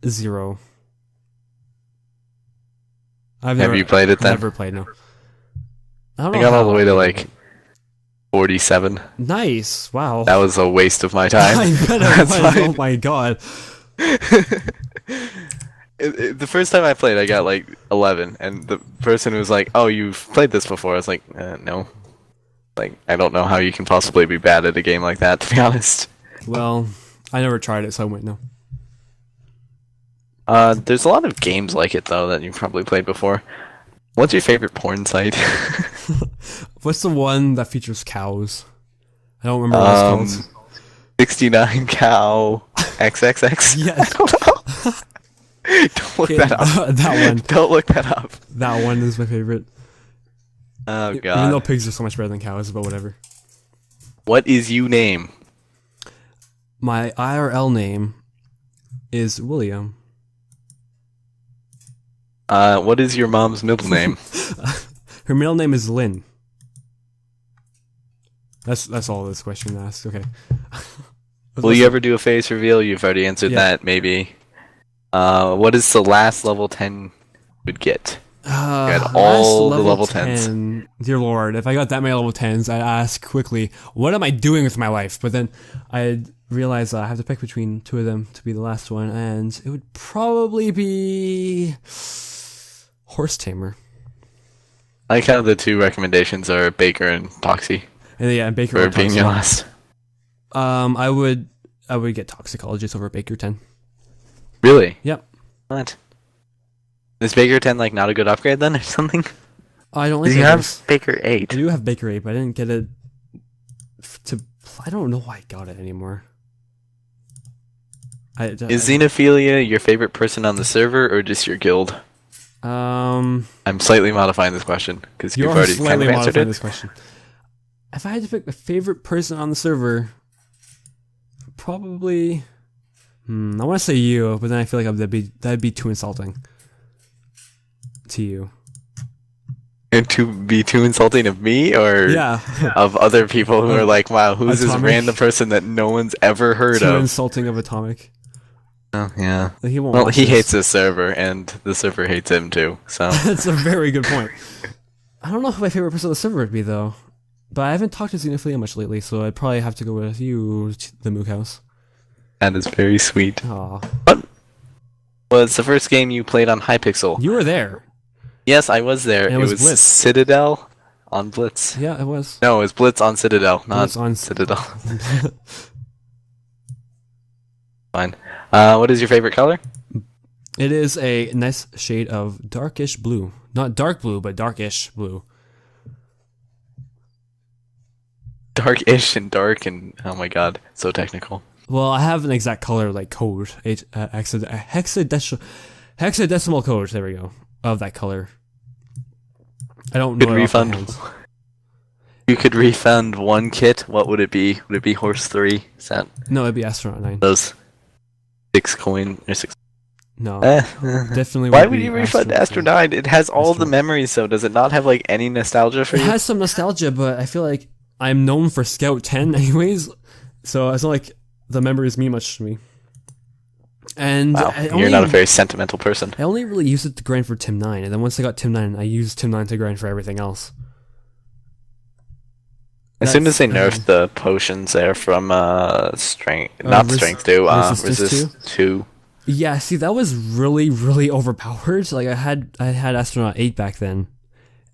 A: 0.
B: Have you played it then?
A: Never played, no.
B: I got all the way to like 47.
A: Nice, wow.
B: That was a waste of my time.
A: I bet it was. Oh my god.
B: The first time I played, I got like 11, and the person was like, "Oh, you've played this before?" I was like, "No." Like, I don't know how you can possibly be bad at a game like that, to be honest.
A: Well, I never tried it, so I wouldn't know.
B: There's a lot of games like it, though, that you've probably played before. What's your favorite porn site?
A: What's the one that features cows? I don't remember what it's called.
B: 69 cow XXX.
A: Yes.
B: I don't know. Don't look that up.
A: That one.
B: Don't look that up.
A: That one is my favorite.
B: Oh god.
A: Even though pigs are so much better than cows, but whatever.
B: What is you name?
A: My IRL name is William.
B: What is your mom's middle name?
A: Her middle name is Lynn. That's all this question asks. Okay.
B: Will you ever do a face reveal? You've already answered that, maybe. What is the last level 10 would get? You had all the level 10s.
A: Dear Lord, if I got that many level 10s, I'd ask quickly, what am I doing with my life? But then I'd realize I have to pick between two of them to be the last one, and it would probably be Horse Tamer.
B: I like how the two recommendations are Baker and Toxie.
A: And yeah, Baker or
B: being your last.
A: I would get Toxicologist over Baker 10.
B: Really?
A: Yep.
B: What? Is Baker 10 like not a good upgrade then, or something?
A: I don't like.
B: Do you have Baker 8?
A: I do have Baker 8, but I didn't get it to. I don't know why I got it anymore.
B: Is Xenophilia your favorite person on the server, or just your guild? I'm slightly modifying this question because you've already kind of answered it.
A: This question. If I had to pick my favorite person on the server, probably. I want to say you, but then I feel like that'd be too insulting to you.
B: And to be too insulting of me, or of other people who are like, wow, who's this random person that no one's ever heard of?
A: Too insulting of Atomic.
B: Oh, yeah.
A: He
B: hates this server, and the server hates him too, so.
A: That's a very good point. I don't know who my favorite person on the server would be, though. But I haven't talked to Xenophilia much lately, so I'd probably have to go with you, the Mook House.
B: That is very sweet.
A: Aww.
B: What was the first game you played on Hypixel?
A: You were there.
B: Yes, I was there. It was
A: Blitz.
B: Citadel. on Blitz?
A: Yeah, it was.
B: No, it was Blitz on Citadel, not
A: Blitz on
B: Citadel. Fine. What is your favorite color?
A: It is a nice shade of darkish blue. Not dark blue, but darkish blue.
B: Dark-ish and dark and oh my god, so technical.
A: Well, I have an exact color like code, hexadecimal code. There we go, of that color. I don't know.
B: You could refund one kit. What would it be? Would it be Horse 3 set?
A: No, it'd be Astronaut 9.
B: Those 6 coin or 6.
A: No, definitely.
B: Why would you refund Astronaut 9? It has all the memories, though. Does it not have like any nostalgia for you?
A: It has some nostalgia, but I feel like I'm known for Scout 10 anyways, so it's not like the memories mean much to me. And
B: wow, you're not a very sentimental person.
A: I only really used it to grind for Tim 9, and then once I got Tim 9, I used Tim 9 to grind for everything else.
B: As soon as they nerfed the potions there from strength, strength 2, resist 2.
A: Yeah, see, that was really, really overpowered. Like I had Astronaut 8 back then.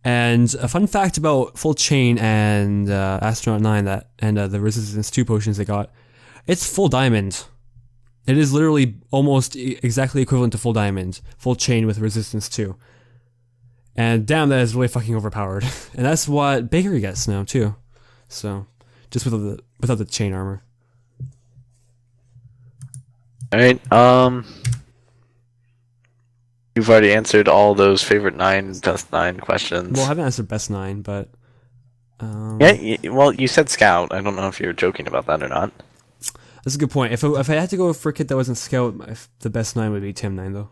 A: And a fun fact about Full Chain and Astronaut 9 and the Resistance 2 potions they got, it's full diamond. It is literally almost exactly equivalent to full diamond, full chain with Resistance 2. And damn, that is really fucking overpowered. And that's what Bakery gets now too. So, just without the chain armor.
B: Alright, you've already answered all those favorite best 9 questions.
A: Well, I haven't answered best 9, but...
B: yeah, well, you said Scout. I don't know if you're joking about that or not.
A: That's a good point. If I had to go for a kit that wasn't Scout, the best 9 would be Tim 9, though.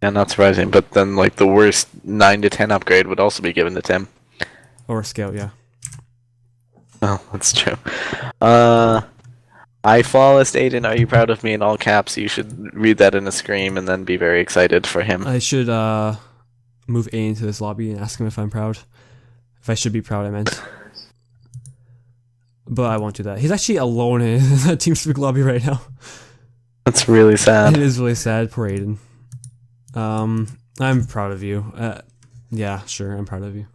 B: Yeah, not surprising. But then, like, the worst 9 to 10 upgrade would also be given to Tim.
A: Or Scout, yeah.
B: Oh, that's true. I flawless Aiden, are you proud of me in all caps? You should read that in a scream and then be very excited for him.
A: I should move A into this lobby and ask him if I'm proud. If I should be proud, I meant. But I won't do that. He's actually alone in the TeamSpeak lobby right now.
B: That's really sad.
A: It is really sad. Poor Aiden. I'm proud of you. Yeah, sure, I'm proud of you.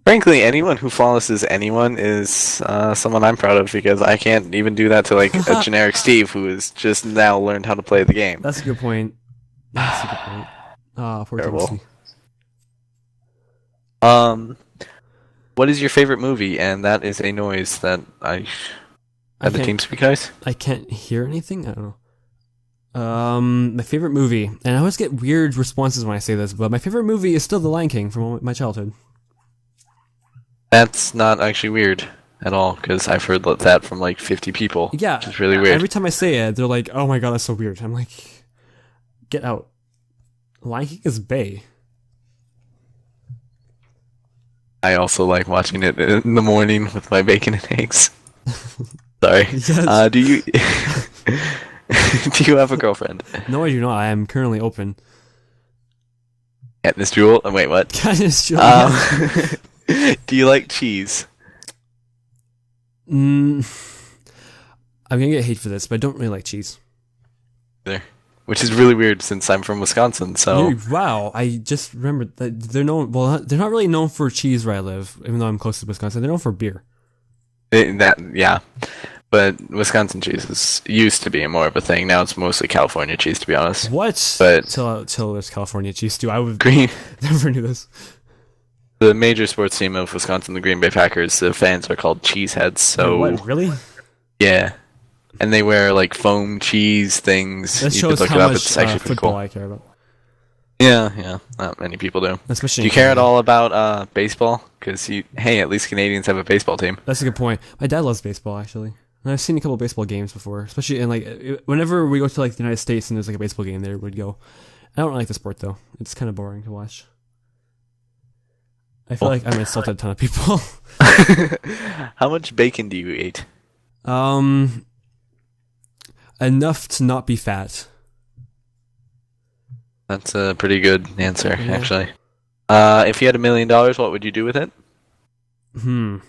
B: Frankly, anyone who flawlesses anyone is someone I'm proud of because I can't even do that to like a generic Steve who has just now learned how to play the game.
A: That's a good point. That's a good point. Poor
B: terrible. What is your favorite movie? And that is a noise that I had the TeamSpeak guys.
A: I can't hear anything. I don't know. My favorite movie, and I always get weird responses when I say this, but my favorite movie is still The Lion King from my childhood.
B: That's not actually weird at all, because I've heard that from like 50 people.
A: Yeah,
B: which is really weird.
A: Every time I say it, they're like, "Oh my god, that's so weird." I'm like, "Get out!" Lion King is bae.
B: I also like watching it in the morning with my bacon and eggs. Sorry. Yes. Do you do you have a girlfriend?
A: No, I do not. I am currently open.
B: Katniss Jewel? Oh, wait, what?
A: Katniss Jewel.
B: Do you like cheese?
A: I'm gonna get hate for this, but I don't really like cheese.
B: There, which is really weird since I'm from Wisconsin. So
A: wow, I just remembered that they're known. Well, they're not really known for cheese where I live, even though I'm close to Wisconsin. They're known for beer.
B: Yeah, but Wisconsin cheese used to be more of a thing. Now it's mostly California cheese, to be honest.
A: What?
B: But
A: till there's California cheese too. I would never knew this.
B: The major sports team of Wisconsin, the Green Bay Packers, the fans are called cheeseheads. So
A: what, really?
B: Yeah, and they wear like foam cheese things.
A: That shows how much football I care about.
B: Yeah, not many people do.
A: Especially
B: do you care at all about baseball? Because hey, at least Canadians have a baseball team.
A: That's a good point. My dad loves baseball actually. And I've seen a couple of baseball games before, especially in like whenever we go to like the United States and there's like a baseball game there, we'd go. I don't like the sport though. It's kind of boring to watch. I feel like I'm insulted a ton of people.
B: How much bacon do you eat?
A: Enough to not be fat.
B: That's a pretty good answer, actually. If you had $1 million, what would you do with it?
A: If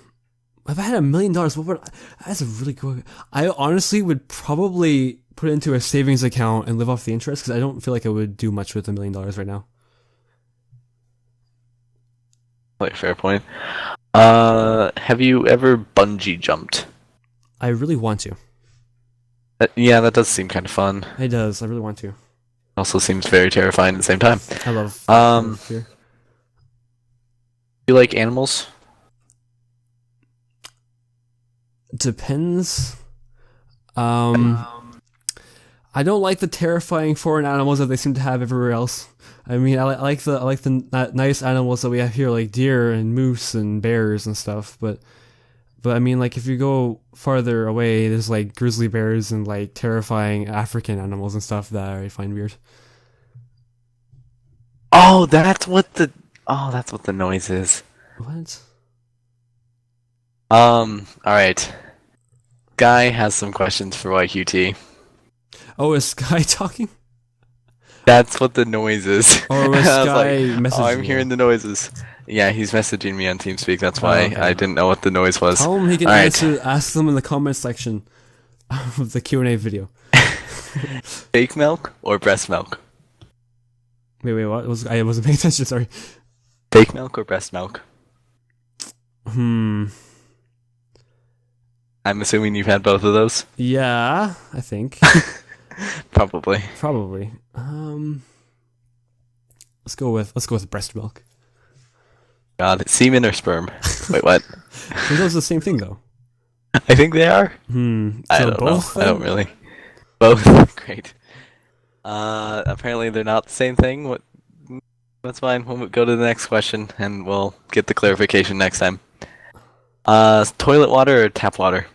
A: I had $1 million, what would that's a really good. I honestly would probably put it into a savings account and live off the interest because I don't feel like I would do much with $1 million right now.
B: Like, fair point. Have you ever bungee jumped?
A: I really want to.
B: Yeah, that does seem kind of fun.
A: It does. I really want to.
B: Also seems very terrifying at the same time.
A: I love fear.
B: You like animals?
A: Depends. I don't like the terrifying foreign animals that they seem to have everywhere else. I mean, I like the nice animals that we have here, like deer and moose and bears and stuff. But I mean, like if you go farther away, there's like grizzly bears and like terrifying African animals and stuff that I find weird.
B: Oh, that's what the noise is.
A: What?
B: All right. Guy has some questions for YQT.
A: Oh, is Sky talking?
B: That's what the noise is.
A: Or was Sky messaging?
B: Oh, I'm hearing the noises. Yeah, he's messaging me on TeamSpeak. That's why I didn't know what the noise was.
A: Tell him he can ask them in the comments section of the Q&A video.
B: Fake milk or breast milk?
A: Wait, what? I wasn't paying attention, sorry.
B: Fake milk or breast milk?
A: I'm
B: assuming you've had both of those?
A: Yeah, I think.
B: Probably.
A: Let's go with breast milk.
B: God, semen or sperm? Wait, what?
A: Those are the same thing, though.
B: I think they are.
A: So
B: I don't
A: both,
B: know. I don't really. Both. Great. Apparently they're not the same thing. That's fine. We'll go to the next question, and we'll get the clarification next time. Toilet water or tap water?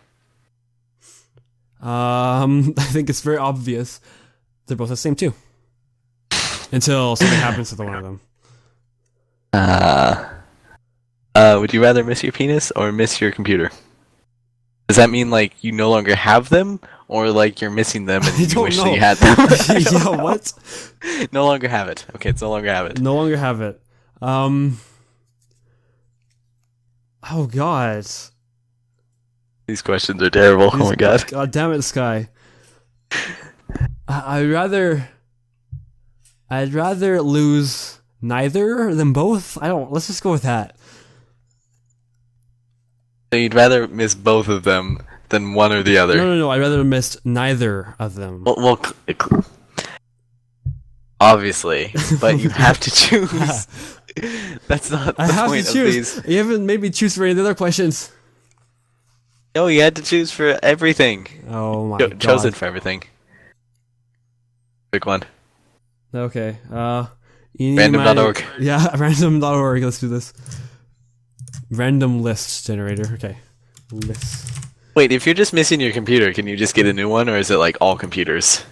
A: I think it's very obvious. They're both the same too. Until something happens to the one of them.
B: Would you rather miss your penis or miss your computer? Does that mean like you no longer have them, or like you're missing them and you wish that you had them?
A: Yeah, what?
B: No longer have it. Okay, it's no longer have it.
A: No longer have it. Oh god.
B: These questions are terrible. Oh my god.
A: God damn it, Sky. I'd rather lose neither than both. Let's just go with that.
B: So you'd rather miss both of them than one or the other?
A: No. I'd rather miss neither of them.
B: Well, obviously, but you have to choose. That's not the point of these.
A: You haven't made me choose for any of the other questions.
B: No, you had to choose for everything.
A: Oh my god.
B: Chosen for everything. Pick one.
A: Okay.
B: Random.org.
A: Yeah, random.org. Let's do this. Random list generator. Okay. List.
B: Wait, if you're just missing your computer, can you just get a new one, or is it like all computers?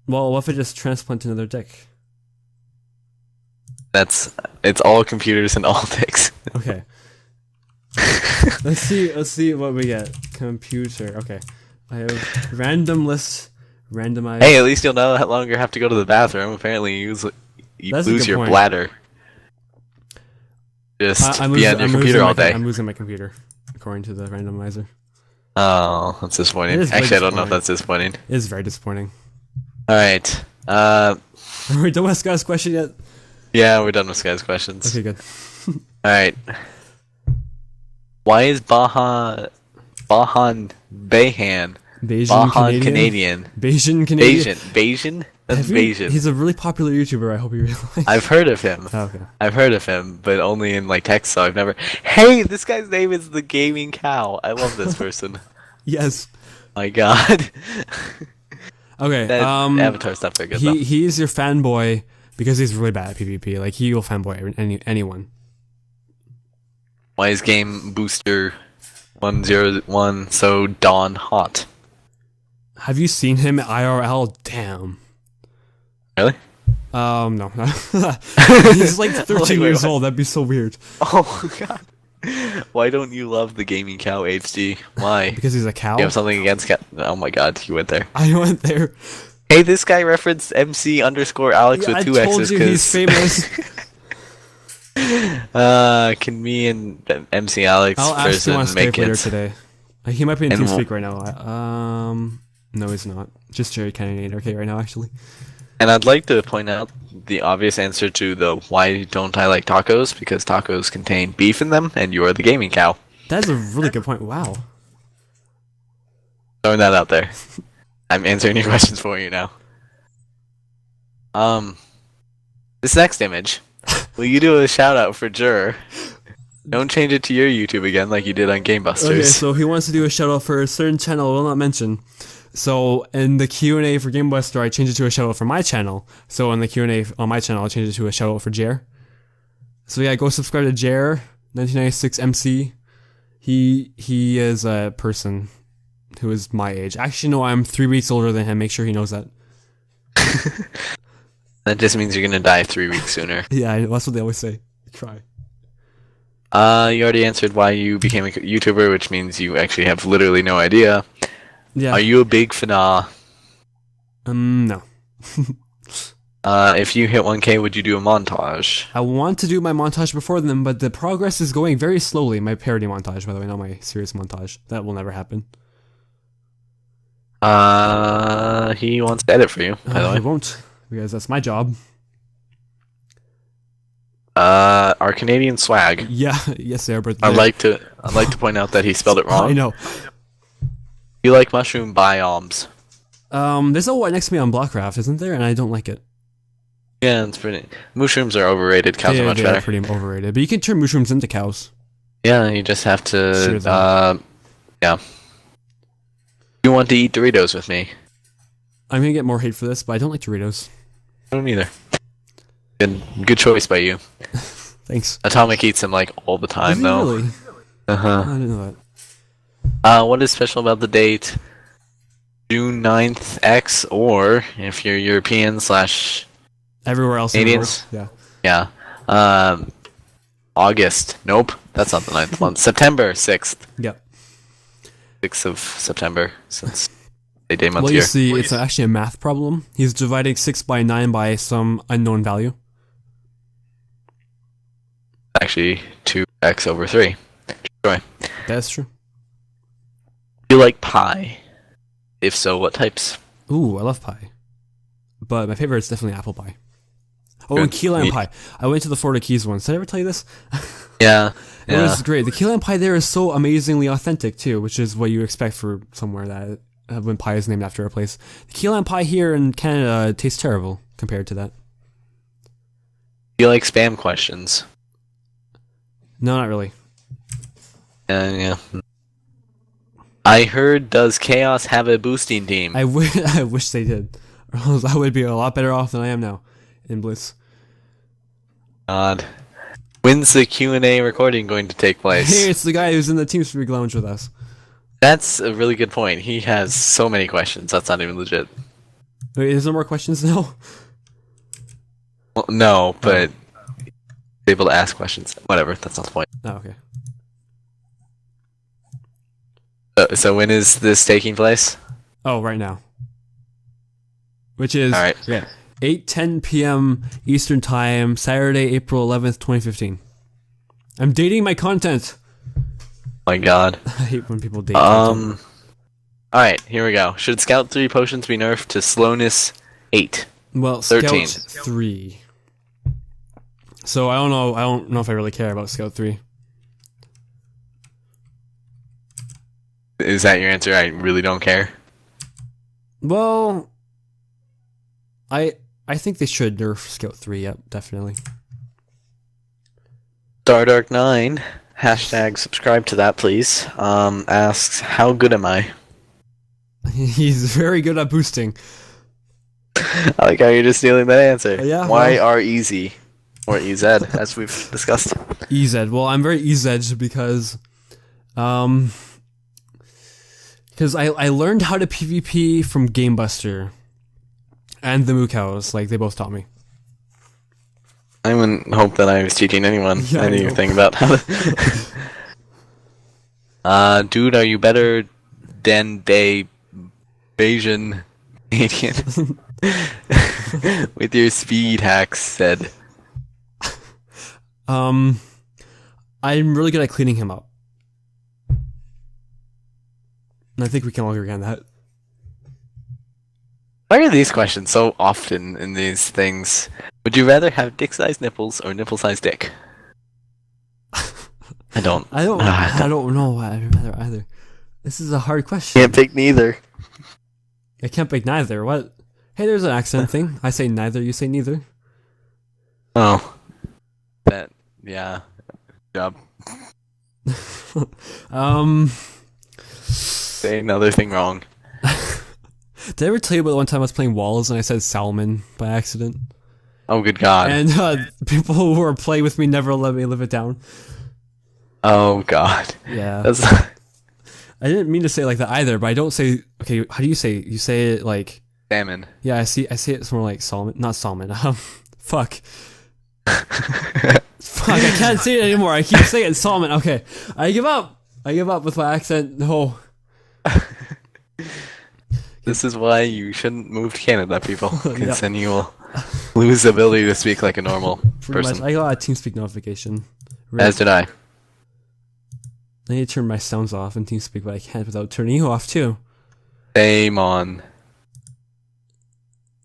A: Well, what if I just transplant another dick?
B: It's all computers and all dicks.
A: Okay. Let's see what we get. Computer. Okay. I have random list. Randomized.
B: Hey, at least you'll no longer have to go to the bathroom. Apparently, you lose your bladder. Just be on your computer all day.
A: I'm losing my computer, according to the randomizer.
B: Oh, that's disappointing. Actually, I don't know if that's disappointing.
A: It is very disappointing.
B: Alright.
A: Are we done with Sky's question yet?
B: Yeah, we're done with Sky's questions.
A: Okay, good.
B: Alright. Why is Bahan Bayhan Canadian?
A: Bayesian Canadian?
B: Bayesian? That's Bayesian.
A: He's a really popular YouTuber, I hope you realize.
B: I've heard of him.
A: Oh, okay.
B: I've heard of him, but only in like text, so I've never... Hey, this guy's name is the Gaming Cow. I love this person.
A: Yes.
B: My god.
A: Okay,
B: that Avatar stuff are good though.
A: He's your fanboy because he's really bad at PvP. Like, he will fanboy anyone.
B: Why is Game Booster 101 so Dawn hot?
A: Have you seen him at IRL? Damn.
B: Really?
A: No. He's like 13 years old. That'd be so weird.
B: Oh god. Why don't you love the Gaming Cow HD? Why?
A: Because he's a cow?
B: You have something against cow? Oh my god, you went there.
A: I went there.
B: Hey, this guy referenced MC_Alex with 2 X's.
A: I told you he's famous.
B: Can me and MC Alex person make it
A: today? He might be in TeamSpeak right now. No, he's not. Just Jerry Canadian. Okay, right now actually.
B: And I'd like to point out the obvious answer to the why don't I like tacos? Because tacos contain beef in them, and you are the gaming cow.
A: That's a really good point. Wow.
B: Throwing that out there. I'm answering your questions for you now. This next image. Will you do a shout out for Jur? Don't change it to your YouTube again like you did on Game Busters.
A: Okay, so he wants to do a shout out for a certain channel I will not mention. So in the Q&A for Game Buster, I changed it to a shout out for my channel. So in the Q&A on my channel, I changed it to a shout out for Jer. So yeah, go subscribe to Jer, 1996 MC. He is a person who is my age. Actually, no, I'm 3 weeks older than him. Make sure he knows that.
B: That just means you're gonna die 3 weeks sooner.
A: Yeah, that's what they always say. Try.
B: You already answered why you became a YouTuber, which means you actually have literally no idea.
A: Yeah.
B: Are you a big FNA?
A: No.
B: If you hit 1K, would you do a montage?
A: I want to do my montage before then, but the progress is going very slowly. My parody montage, by the way, not my serious montage. That will never happen.
B: He wants to edit for you, by the way.
A: He won't, because that's my job.
B: Our Canadian swag.
A: Yeah, yes, sir. But
B: I'd like to point out that he spelled it wrong.
A: I know.
B: You like mushroom biomes?
A: There's a one next to me on Blockcraft, isn't there? And I don't like it.
B: Yeah, it's pretty. Mushrooms are overrated. Cows are much
A: they're
B: better.
A: Pretty overrated, but you can turn mushrooms into cows.
B: Yeah, you just have to.
A: Sure,
B: yeah. You want to eat Doritos with me?
A: I'm gonna get more hate for this, but I don't like Doritos.
B: I don't either. Good choice by you.
A: Thanks.
B: Atomic eats them like all the time, though.
A: Really?
B: Uh huh.
A: I didn't know that.
B: What is special about the date? June 9th X, or if you're European /
A: everywhere else
B: Canadians?
A: In the world. Yeah.
B: Yeah. August. Nope. That's not the 9th month. September 6th.
A: Yep.
B: 6th of September, since a day month
A: well,
B: here.
A: you see, it's actually a math problem. He's dividing 6 by 9 by some unknown value.
B: Actually, 2x over 3. Sure.
A: That's true.
B: Do you like pie? If so, what types?
A: Ooh, I love pie. But my favorite is definitely apple pie. Oh,
B: Good.
A: and key lime pie. I went to the Florida Keys once. Did I ever tell you this?
B: Yeah.
A: It was great. The key lime pie there is so amazingly authentic, too, which is what you expect for somewhere that when pie is named after a place. The key lime pie here in Canada tastes terrible compared to that.
B: Do you like spam questions?
A: No, not really.
B: Yeah. I heard, does Chaos have a boosting team?
A: I wish they did. Or else I would be a lot better off than I am now in Bliss.
B: God. When's the Q&A recording going to take place?
A: Hey, it's the guy who's in the TeamSpeak lounge with us.
B: That's a really good point. He has so many questions. That's not even legit.
A: Wait, is there more questions now?
B: Well, no, but able to ask questions. Whatever, that's not the point.
A: Oh, okay.
B: So when is this taking place?
A: Oh, right now. Which is
B: All right.
A: 8:10 p.m. Eastern Time, Saturday, April 11th, 2015. I'm dating my content.
B: My God.
A: I hate when people date content.
B: Alright, here we go. Should Scout 3 potions be nerfed to slowness 8?
A: Well,
B: 13.
A: Scout 3. So I don't know if I really care about Scout 3.
B: Is that your answer? I really don't care.
A: Well, I think they should nerf Scout 3, yep, definitely.
B: Stardark9, hashtag subscribe to that please, asks, how good am I?
A: He's very good at boosting.
B: I like how you're just stealing that answer.
A: Yeah,
B: Why are easy? Or EZ, as we've discussed.
A: EZ. Well, I'm very EZ because I learned how to PvP from Game Buster and the Moo Cows. Like, they both taught me.
B: I wouldn't hope that I was teaching anyone anything about how to... dude, are you better than they Bayesian Canadian? With your speed hacks said.
A: I'm really good at cleaning him up. And I think we can all agree on that.
B: Why are these questions so often in these things? Would you rather have dick-sized nipples or nipple-sized dick? I don't
A: know. I'd rather either. This is a hard question.
B: Can't pick neither.
A: I can't pick neither. What? Hey, there's an accent thing. I say neither, you say neither.
B: Oh. Yeah. Job. Say another thing wrong.
A: Did I ever tell you about the one time I was playing Walls and I said salmon by accident?
B: Oh, good God.
A: And people who were playing with me never let me live it down.
B: Oh, God.
A: Yeah. I didn't mean to say it like that either, but I don't say... Okay, how do you say it? You say it like...
B: Salmon.
A: Yeah, I say it's more like salmon. Not salmon. Fuck. Fuck, I can't say it anymore. I keep saying salmon. Okay, I give up. I give up with my accent. No.
B: This is why you shouldn't move to Canada, people. Because then you will lose the ability to speak like a normal person.
A: Much. I got a TeamSpeak notification.
B: As did I.
A: I need to turn my sounds off in TeamSpeak, but I can't without turning you off too.
B: Same on.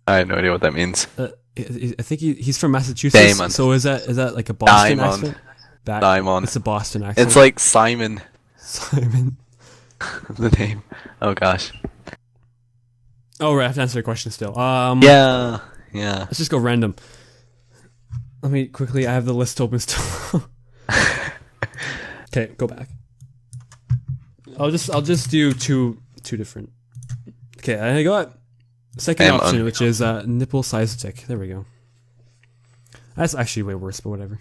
B: I have no idea what that means.
A: I think he's from Massachusetts. Damon. So is that like a Boston accent?
B: Diamond.
A: It's a Boston accent.
B: It's like Simon.
A: Simon.
B: The name. Oh gosh.
A: Oh right, I have to answer a question still.
B: Yeah.
A: Let's just go random. Let me quickly. I have the list open still. Okay, go back. I'll just do two different. Okay, I got second option, which is nipple sized dick. There we go. That's actually way worse, but whatever.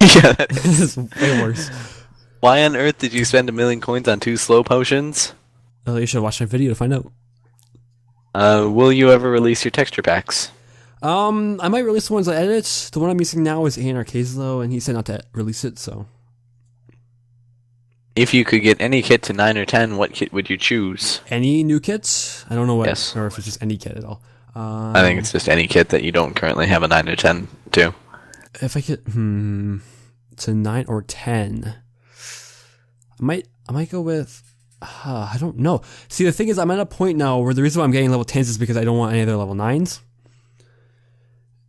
B: Yeah, that is.
A: It's way worse.
B: Why on earth did you spend 1 million coins on 2 slow potions?
A: You should watch my video to find out.
B: Will you ever release your texture packs?
A: I might release the ones I edit. The one I'm using now is A&R Kazlo, and he said not to release it, so.
B: If you could get any kit to 9 or 10, what kit would you choose?
A: Any new kits? I don't know what,
B: yes.
A: Or if it's just any kit at all.
B: I think it's just any kit that you don't currently have a 9 or 10 to.
A: If I get, to 9 or 10, I might go with, I don't know. See, the thing is, I'm at a point now where the reason why I'm getting level 10s is because I don't want any other level 9s.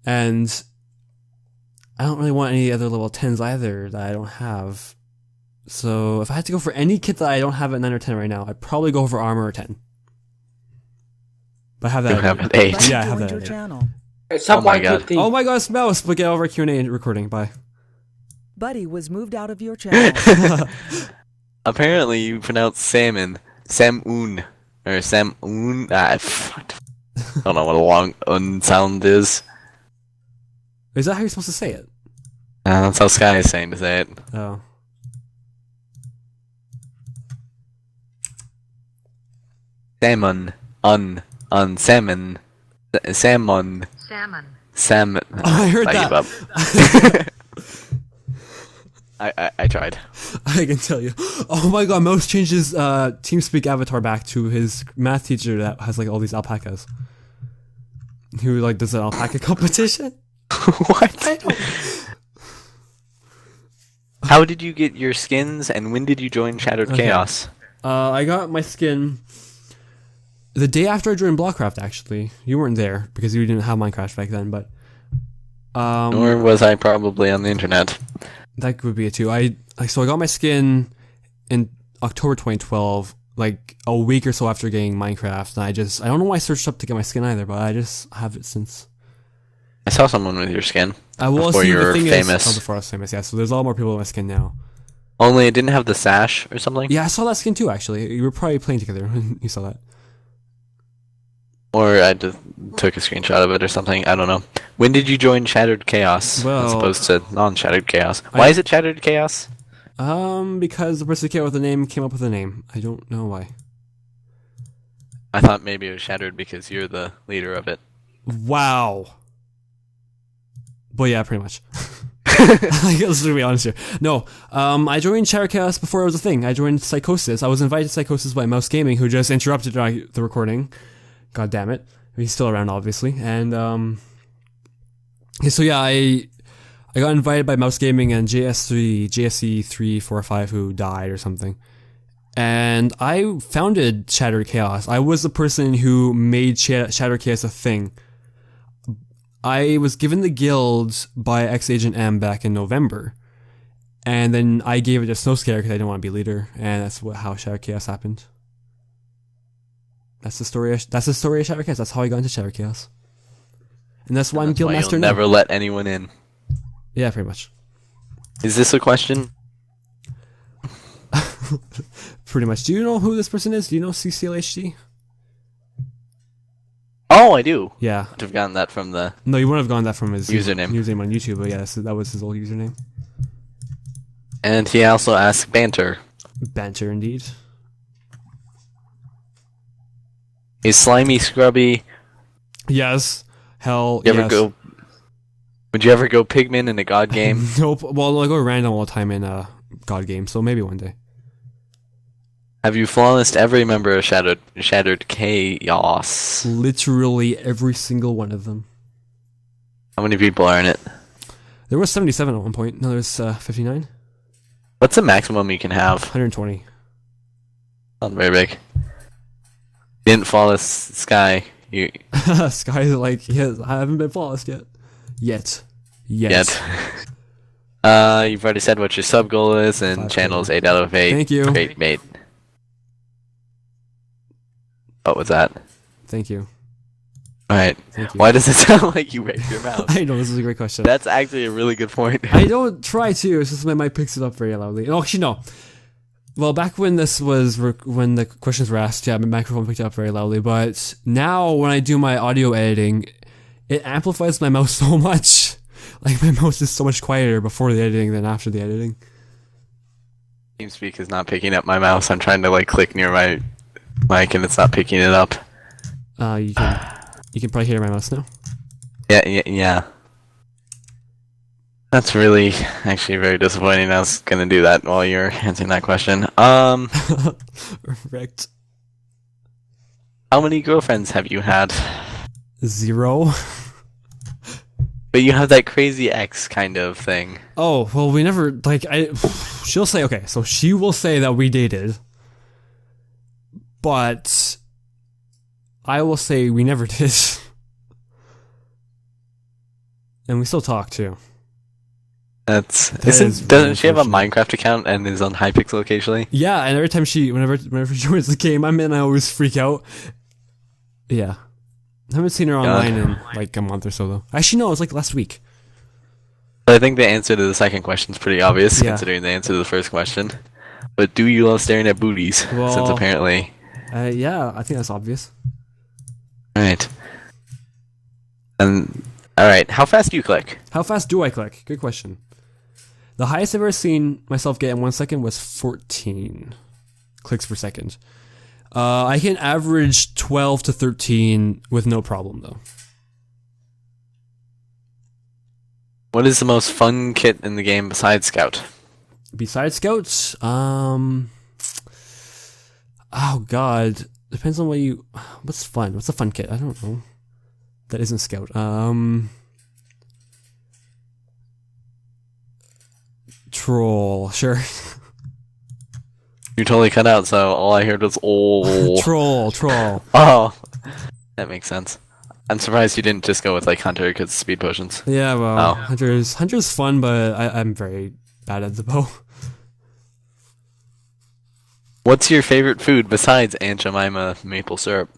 A: And I don't really want any other level 10s either that I don't have. So if I had to go for any kit that I don't have at 9 or 10 right now, I'd probably go for armor or 10. But I have that.
B: You have an 8.
A: Yeah, I have that. Your channel.
B: Oh my god.
A: Oh my god, it's Mouse. But get over Q&A recording. Bye.
C: Buddy was moved out of your channel.
B: Apparently you pronounce salmon Samoon. Or Samoon. I don't know what a long un sound is.
A: Is that how you're supposed to say it?
B: That's how Sky is saying to say it.
A: Oh.
B: Salmon. Salmon. Salmon. Salmon.
A: Oh, I heard that.
B: I tried.
A: I can tell you. Oh my god, Mouse changed his TeamSpeak avatar back to his math teacher that has like all these alpacas. Who like does an alpaca competition?
B: What? How did you get your skins and when did you join Shattered Chaos?
A: I got my skin the day after I joined Blockcraft, actually. You weren't there because you didn't have Minecraft back then, but
B: nor was I probably on the internet.
A: That would be it too. So I got my skin in October 2012, like a week or so after getting Minecraft, and I don't know why I searched up to get my skin either, but I just have it since.
B: I saw someone with your skin
A: before
B: you were famous.
A: Before I was famous, yeah. So there's a lot more people with my skin now.
B: Only it didn't have the sash or something?
A: Yeah, I saw that skin too, actually. You were probably playing together when you saw that.
B: Or I just took a screenshot of it or something. I don't know. When did you join Shattered Chaos as opposed to non-Shattered Chaos? Why is it Shattered Chaos?
A: Because the person who came up with a name. I don't know why.
B: I thought maybe it was Shattered because you're the leader of it.
A: Wow. But yeah, pretty much. Let's be honest here. No, I joined Shattered Chaos before it was a thing. I joined Psychosis. I was invited to Psychosis by Mouse Gaming, who just interrupted the recording. God damn it. He's still around, obviously. And, so yeah, I got invited by Mouse Gaming and JSE345, who died or something. And I founded Shattered Chaos. I was the person who made Shattered Chaos a thing. I was given the guild by ex-agent M back in November. And then I gave it a snow scare because I didn't want to be leader. And that's how Shadow Chaos happened. That's the story of Shadow Chaos. That's how I got into Shadow Chaos. And that's why I'm guild master now.
B: Never let anyone in.
A: Yeah, pretty much.
B: Is this a question?
A: Pretty much. Do you know who this person is? Do you know CCLHD?
B: Oh, I do.
A: Yeah.
B: I'd have gotten that from the...
A: No, you wouldn't have gotten that from his
B: username
A: on YouTube, but yeah, that was his old username.
B: And he also asked banter.
A: Banter, indeed.
B: Is Slimy Scrubby...
A: Yes. Hell,
B: yes.
A: Would
B: you ever go Pigman in a God game?
A: Nope. Well, I go random all the time in God games, so maybe one day.
B: Have you flawlessed every member of Shattered Chaos?
A: Literally every single one of them.
B: How many people are in it?
A: There was 77 at one point. No, there's 59.
B: What's the maximum you can have?
A: 120.
B: Not very big. Didn't flawless Sky.
A: Sky's like, yes, I haven't been flawless yet. Yet.
B: You've already said what your sub goal is, and
A: 5
B: channel's 8 out of 8.
A: Thank you.
B: Great, mate. What was that?
A: Thank you.
B: Alright.
A: Thank you.
B: Why does it sound like you waved your mouth?
A: I know, this is a great question.
B: That's actually a really good point.
A: I don't try to, it's just my mic picks it up very loudly. Oh, actually, no. Well, back when when the questions were asked, yeah, my microphone picked it up very loudly, but now when I do my audio editing, it amplifies my mouse so much. Like, my mouse is so much quieter before the editing than after the editing.
B: TeamSpeak is not picking up my mouse. I'm trying to, like, click near my mic and it's not picking it up.
A: You can probably hear my mouse now.
B: Yeah. That's really, actually very disappointing. I was gonna do that while you're answering that question.
A: Correct.
B: How many girlfriends have you had?
A: 0.
B: But you have that crazy ex kind of thing.
A: Oh, well, we never, like, she'll say, okay, so she will say that we dated, but I will say we never did. And we still talk, too.
B: Doesn't she have a Minecraft account and is on Hypixel occasionally?
A: Yeah, and every time whenever she joins the game, I always freak out. Yeah. I haven't seen her online in like a month or so, though. Actually, no, it was like last week.
B: I think the answer to the second question is pretty obvious, considering the answer to the first question. But do you love staring at booties?
A: Well,
B: since apparently...
A: yeah, I think that's obvious.
B: Alright. Alright, how fast do you click?
A: How fast do I click? Good question. The highest I've ever seen myself get in 1 second was 14 clicks per second. I can average 12 to 13 with no problem, though.
B: What is the most fun kit in the game besides Scout?
A: Besides Scouts? Oh, God. Depends on what's fun? What's a fun kit? I don't know. That isn't Scout. Troll, sure.
B: You totally cut out, so all I heard was "oh."
A: Troll.
B: Oh, that makes sense. I'm surprised you didn't just go with like Hunter because speed potions.
A: Yeah, well, Hunter's fun, but I'm very bad at the bow.
B: What's your favorite food besides Aunt Jemima maple syrup?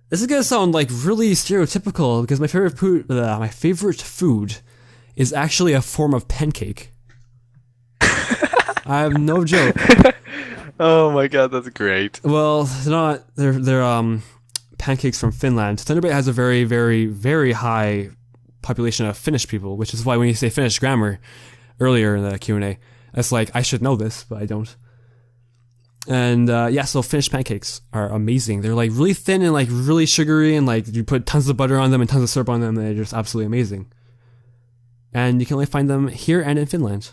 A: This is gonna sound like really stereotypical because my favorite food is actually a form of pancake. I have no joke.
B: Oh my god, that's great.
A: Well, they're pancakes from Finland. Thunderbait has a very, very, very high population of Finnish people, which is why when you say Finnish grammar earlier in the Q&A, it's like, I should know this, but I don't. And so Finnish pancakes are amazing. They're like really thin and like really sugary, and like you put tons of butter on them and tons of syrup on them, and they're just absolutely amazing. And you can only find them here and in Finland.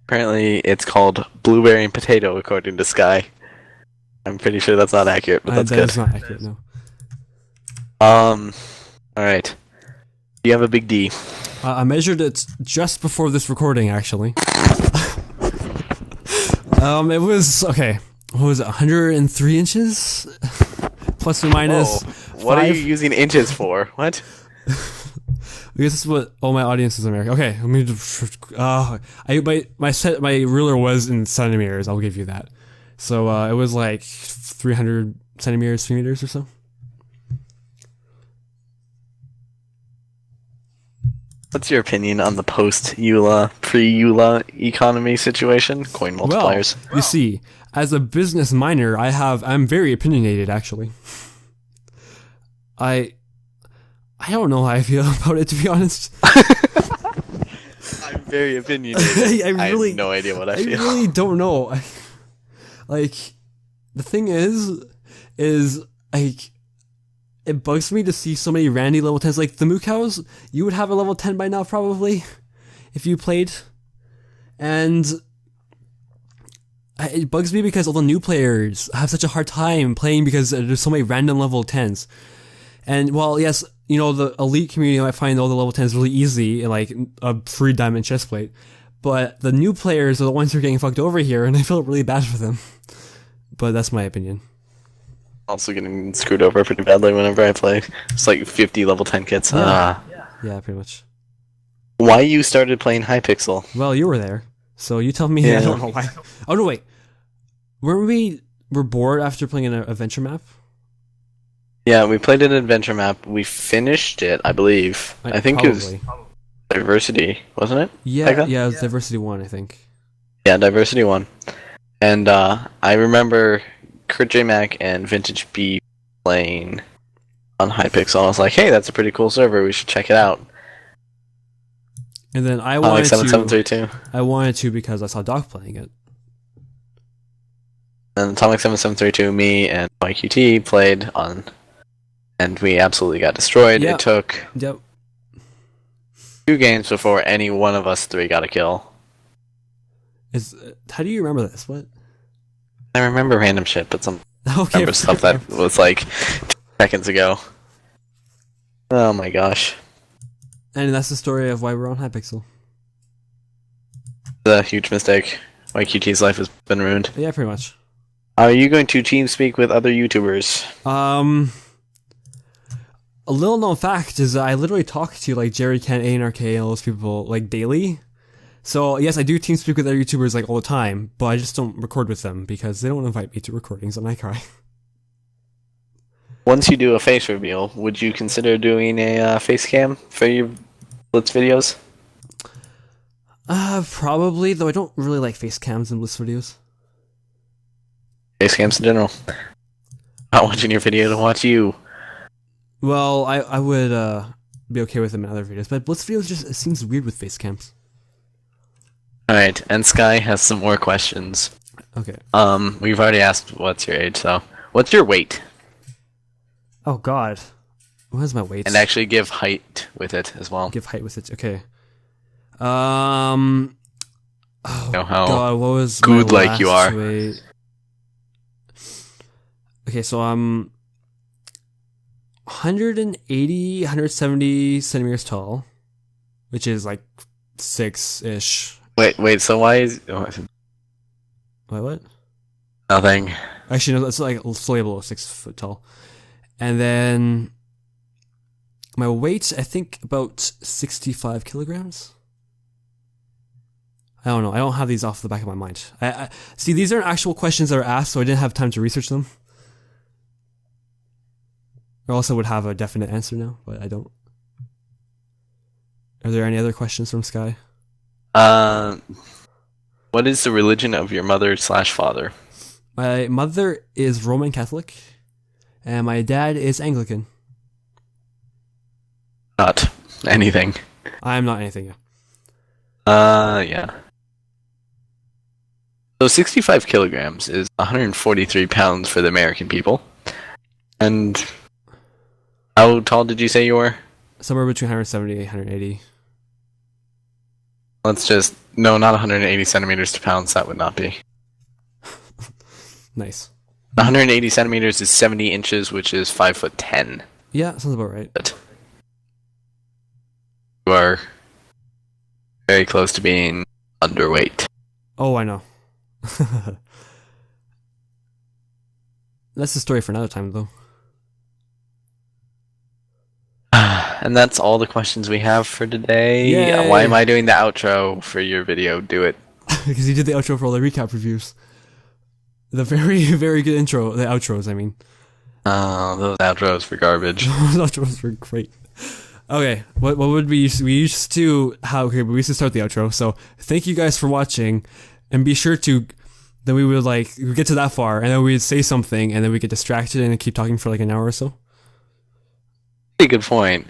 B: Apparently, it's called blueberry and potato, according to Sky. I'm pretty sure that's not accurate, but that's good.
A: That's not accurate, no.
B: Alright. Do you have a big D?
A: I measured it just before this recording, actually. It was, okay, what was it, 103 inches? Plus or minus.
B: Whoa. What are you using inches for? What?
A: Because this is what all my audience is in America. Okay, let me. My ruler was in centimeters. I'll give you that. So it was like 300 centimeters, 3 meters or so.
B: What's your opinion on the post-EULA, pre-EULA economy situation? Coin multipliers.
A: Well, you see, as a business minor, I'm very opinionated, actually. I don't know how I feel about it, to be honest.
B: I'm very opinionated. I have no idea what I feel.
A: I really don't know. Like, the thing is like, it bugs me to see so many Randy level 10s. Like, the Moo Cows, you would have a level 10 by now, probably, if you played. And it bugs me because all the new players have such a hard time playing because there's so many random level 10s. And while, yes, you know, the elite community might find all the level 10s really easy, and like a free diamond chestplate, but the new players are the ones who are getting fucked over here, and I feel really bad for them. But that's my opinion.
B: Also getting screwed over pretty badly whenever I play. It's like 50 level 10 kits.
A: Yeah, pretty much.
B: Why you started playing Hypixel?
A: Well, you were there, so you tell me. Yeah. I don't know why. Oh no, wait. We're bored after playing an adventure map?
B: Yeah, we played an adventure map. We finished it, I believe. I think probably. It was Diversity, wasn't it?
A: Yeah, it was Diversity 1, I think.
B: Yeah, Diversity 1. And I remember Kurt J. Mac and Vintage B playing on Hypixel. I was like, hey, that's a pretty cool server. We should check it out.
A: And then I wanted
B: 7732.
A: I wanted to because I saw Doc playing it.
B: And Atomic 7732, me and YQT played on, and we absolutely got destroyed. It took 2 games before any one of us 3 got a kill.
A: How do you remember this? What?
B: I remember random shit, but I remember stuff that was like 2 seconds ago. Oh my gosh.
A: And that's the story of why we're on Hypixel.
B: It's a huge mistake. YQT's life has been ruined.
A: Yeah, pretty much.
B: Are you going to team speak with other YouTubers?
A: A little known fact is that I literally talk to like Jerry Kent, ANRK, and all those people like daily. So yes, I do team speak with other YouTubers like all the time, but I just don't record with them because they don't invite me to recordings and I cry.
B: Once you do a face reveal, would you consider doing a face cam for your Blitz videos?
A: Probably, though I don't really like face cams in Blitz videos.
B: Face cams in general. Not watching your video to watch you.
A: Well, I would be okay with them in other videos, but Blitz videos just it seems weird with face cams.
B: Alright, and Sky has some more questions.
A: Okay.
B: We've already asked what's your age, so what's your weight?
A: Oh god. What is my weight?
B: And actually give height with it as well.
A: Give height with it, okay. Oh
B: you know how
A: god, what was
B: good
A: my
B: like you are.
A: Weight? Okay, so I'm 180, 170 centimeters tall, which is like 6-ish.
B: Wait, so why is...
A: What?
B: Nothing.
A: Actually, no, it's like slightly below 6 foot tall. And then my weight, I think about 65 kilograms. I don't know. I don't have these off the back of my mind. I see, these aren't actual questions that are asked, so I didn't have time to research them. I also would have a definite answer now, but I don't. Are there any other questions from Sky?
B: What is the religion of your mother/father?
A: My mother is Roman Catholic, and my dad is Anglican.
B: Not anything.
A: I'm not anything.
B: Yeah. So 65 kilograms is 143 pounds for the American people. And how tall did you say you were?
A: Somewhere between 170 and 180.
B: Let's just... No, not 180 centimeters to pounds. That would not be.
A: Nice.
B: 180 centimeters is 70 inches, which is 5'10".
A: Yeah, sounds about right.
B: But you are very close to being underweight.
A: Oh, I know. That's the story for another time, though.
B: and that's all the questions we have for today.
A: Yay.
B: Why am I doing the outro for your video? Do it.
A: Because you did the outro for all the recap reviews. The very, very good intro. The outros, I mean.
B: Oh, those outros were garbage.
A: Those outros were great. Okay, what would we used to start the outro. So thank you guys for watching, and be sure to. Then we would we get to that far, and then we'd say something, and then we get distracted and keep talking for like an hour or so.
B: Pretty good point.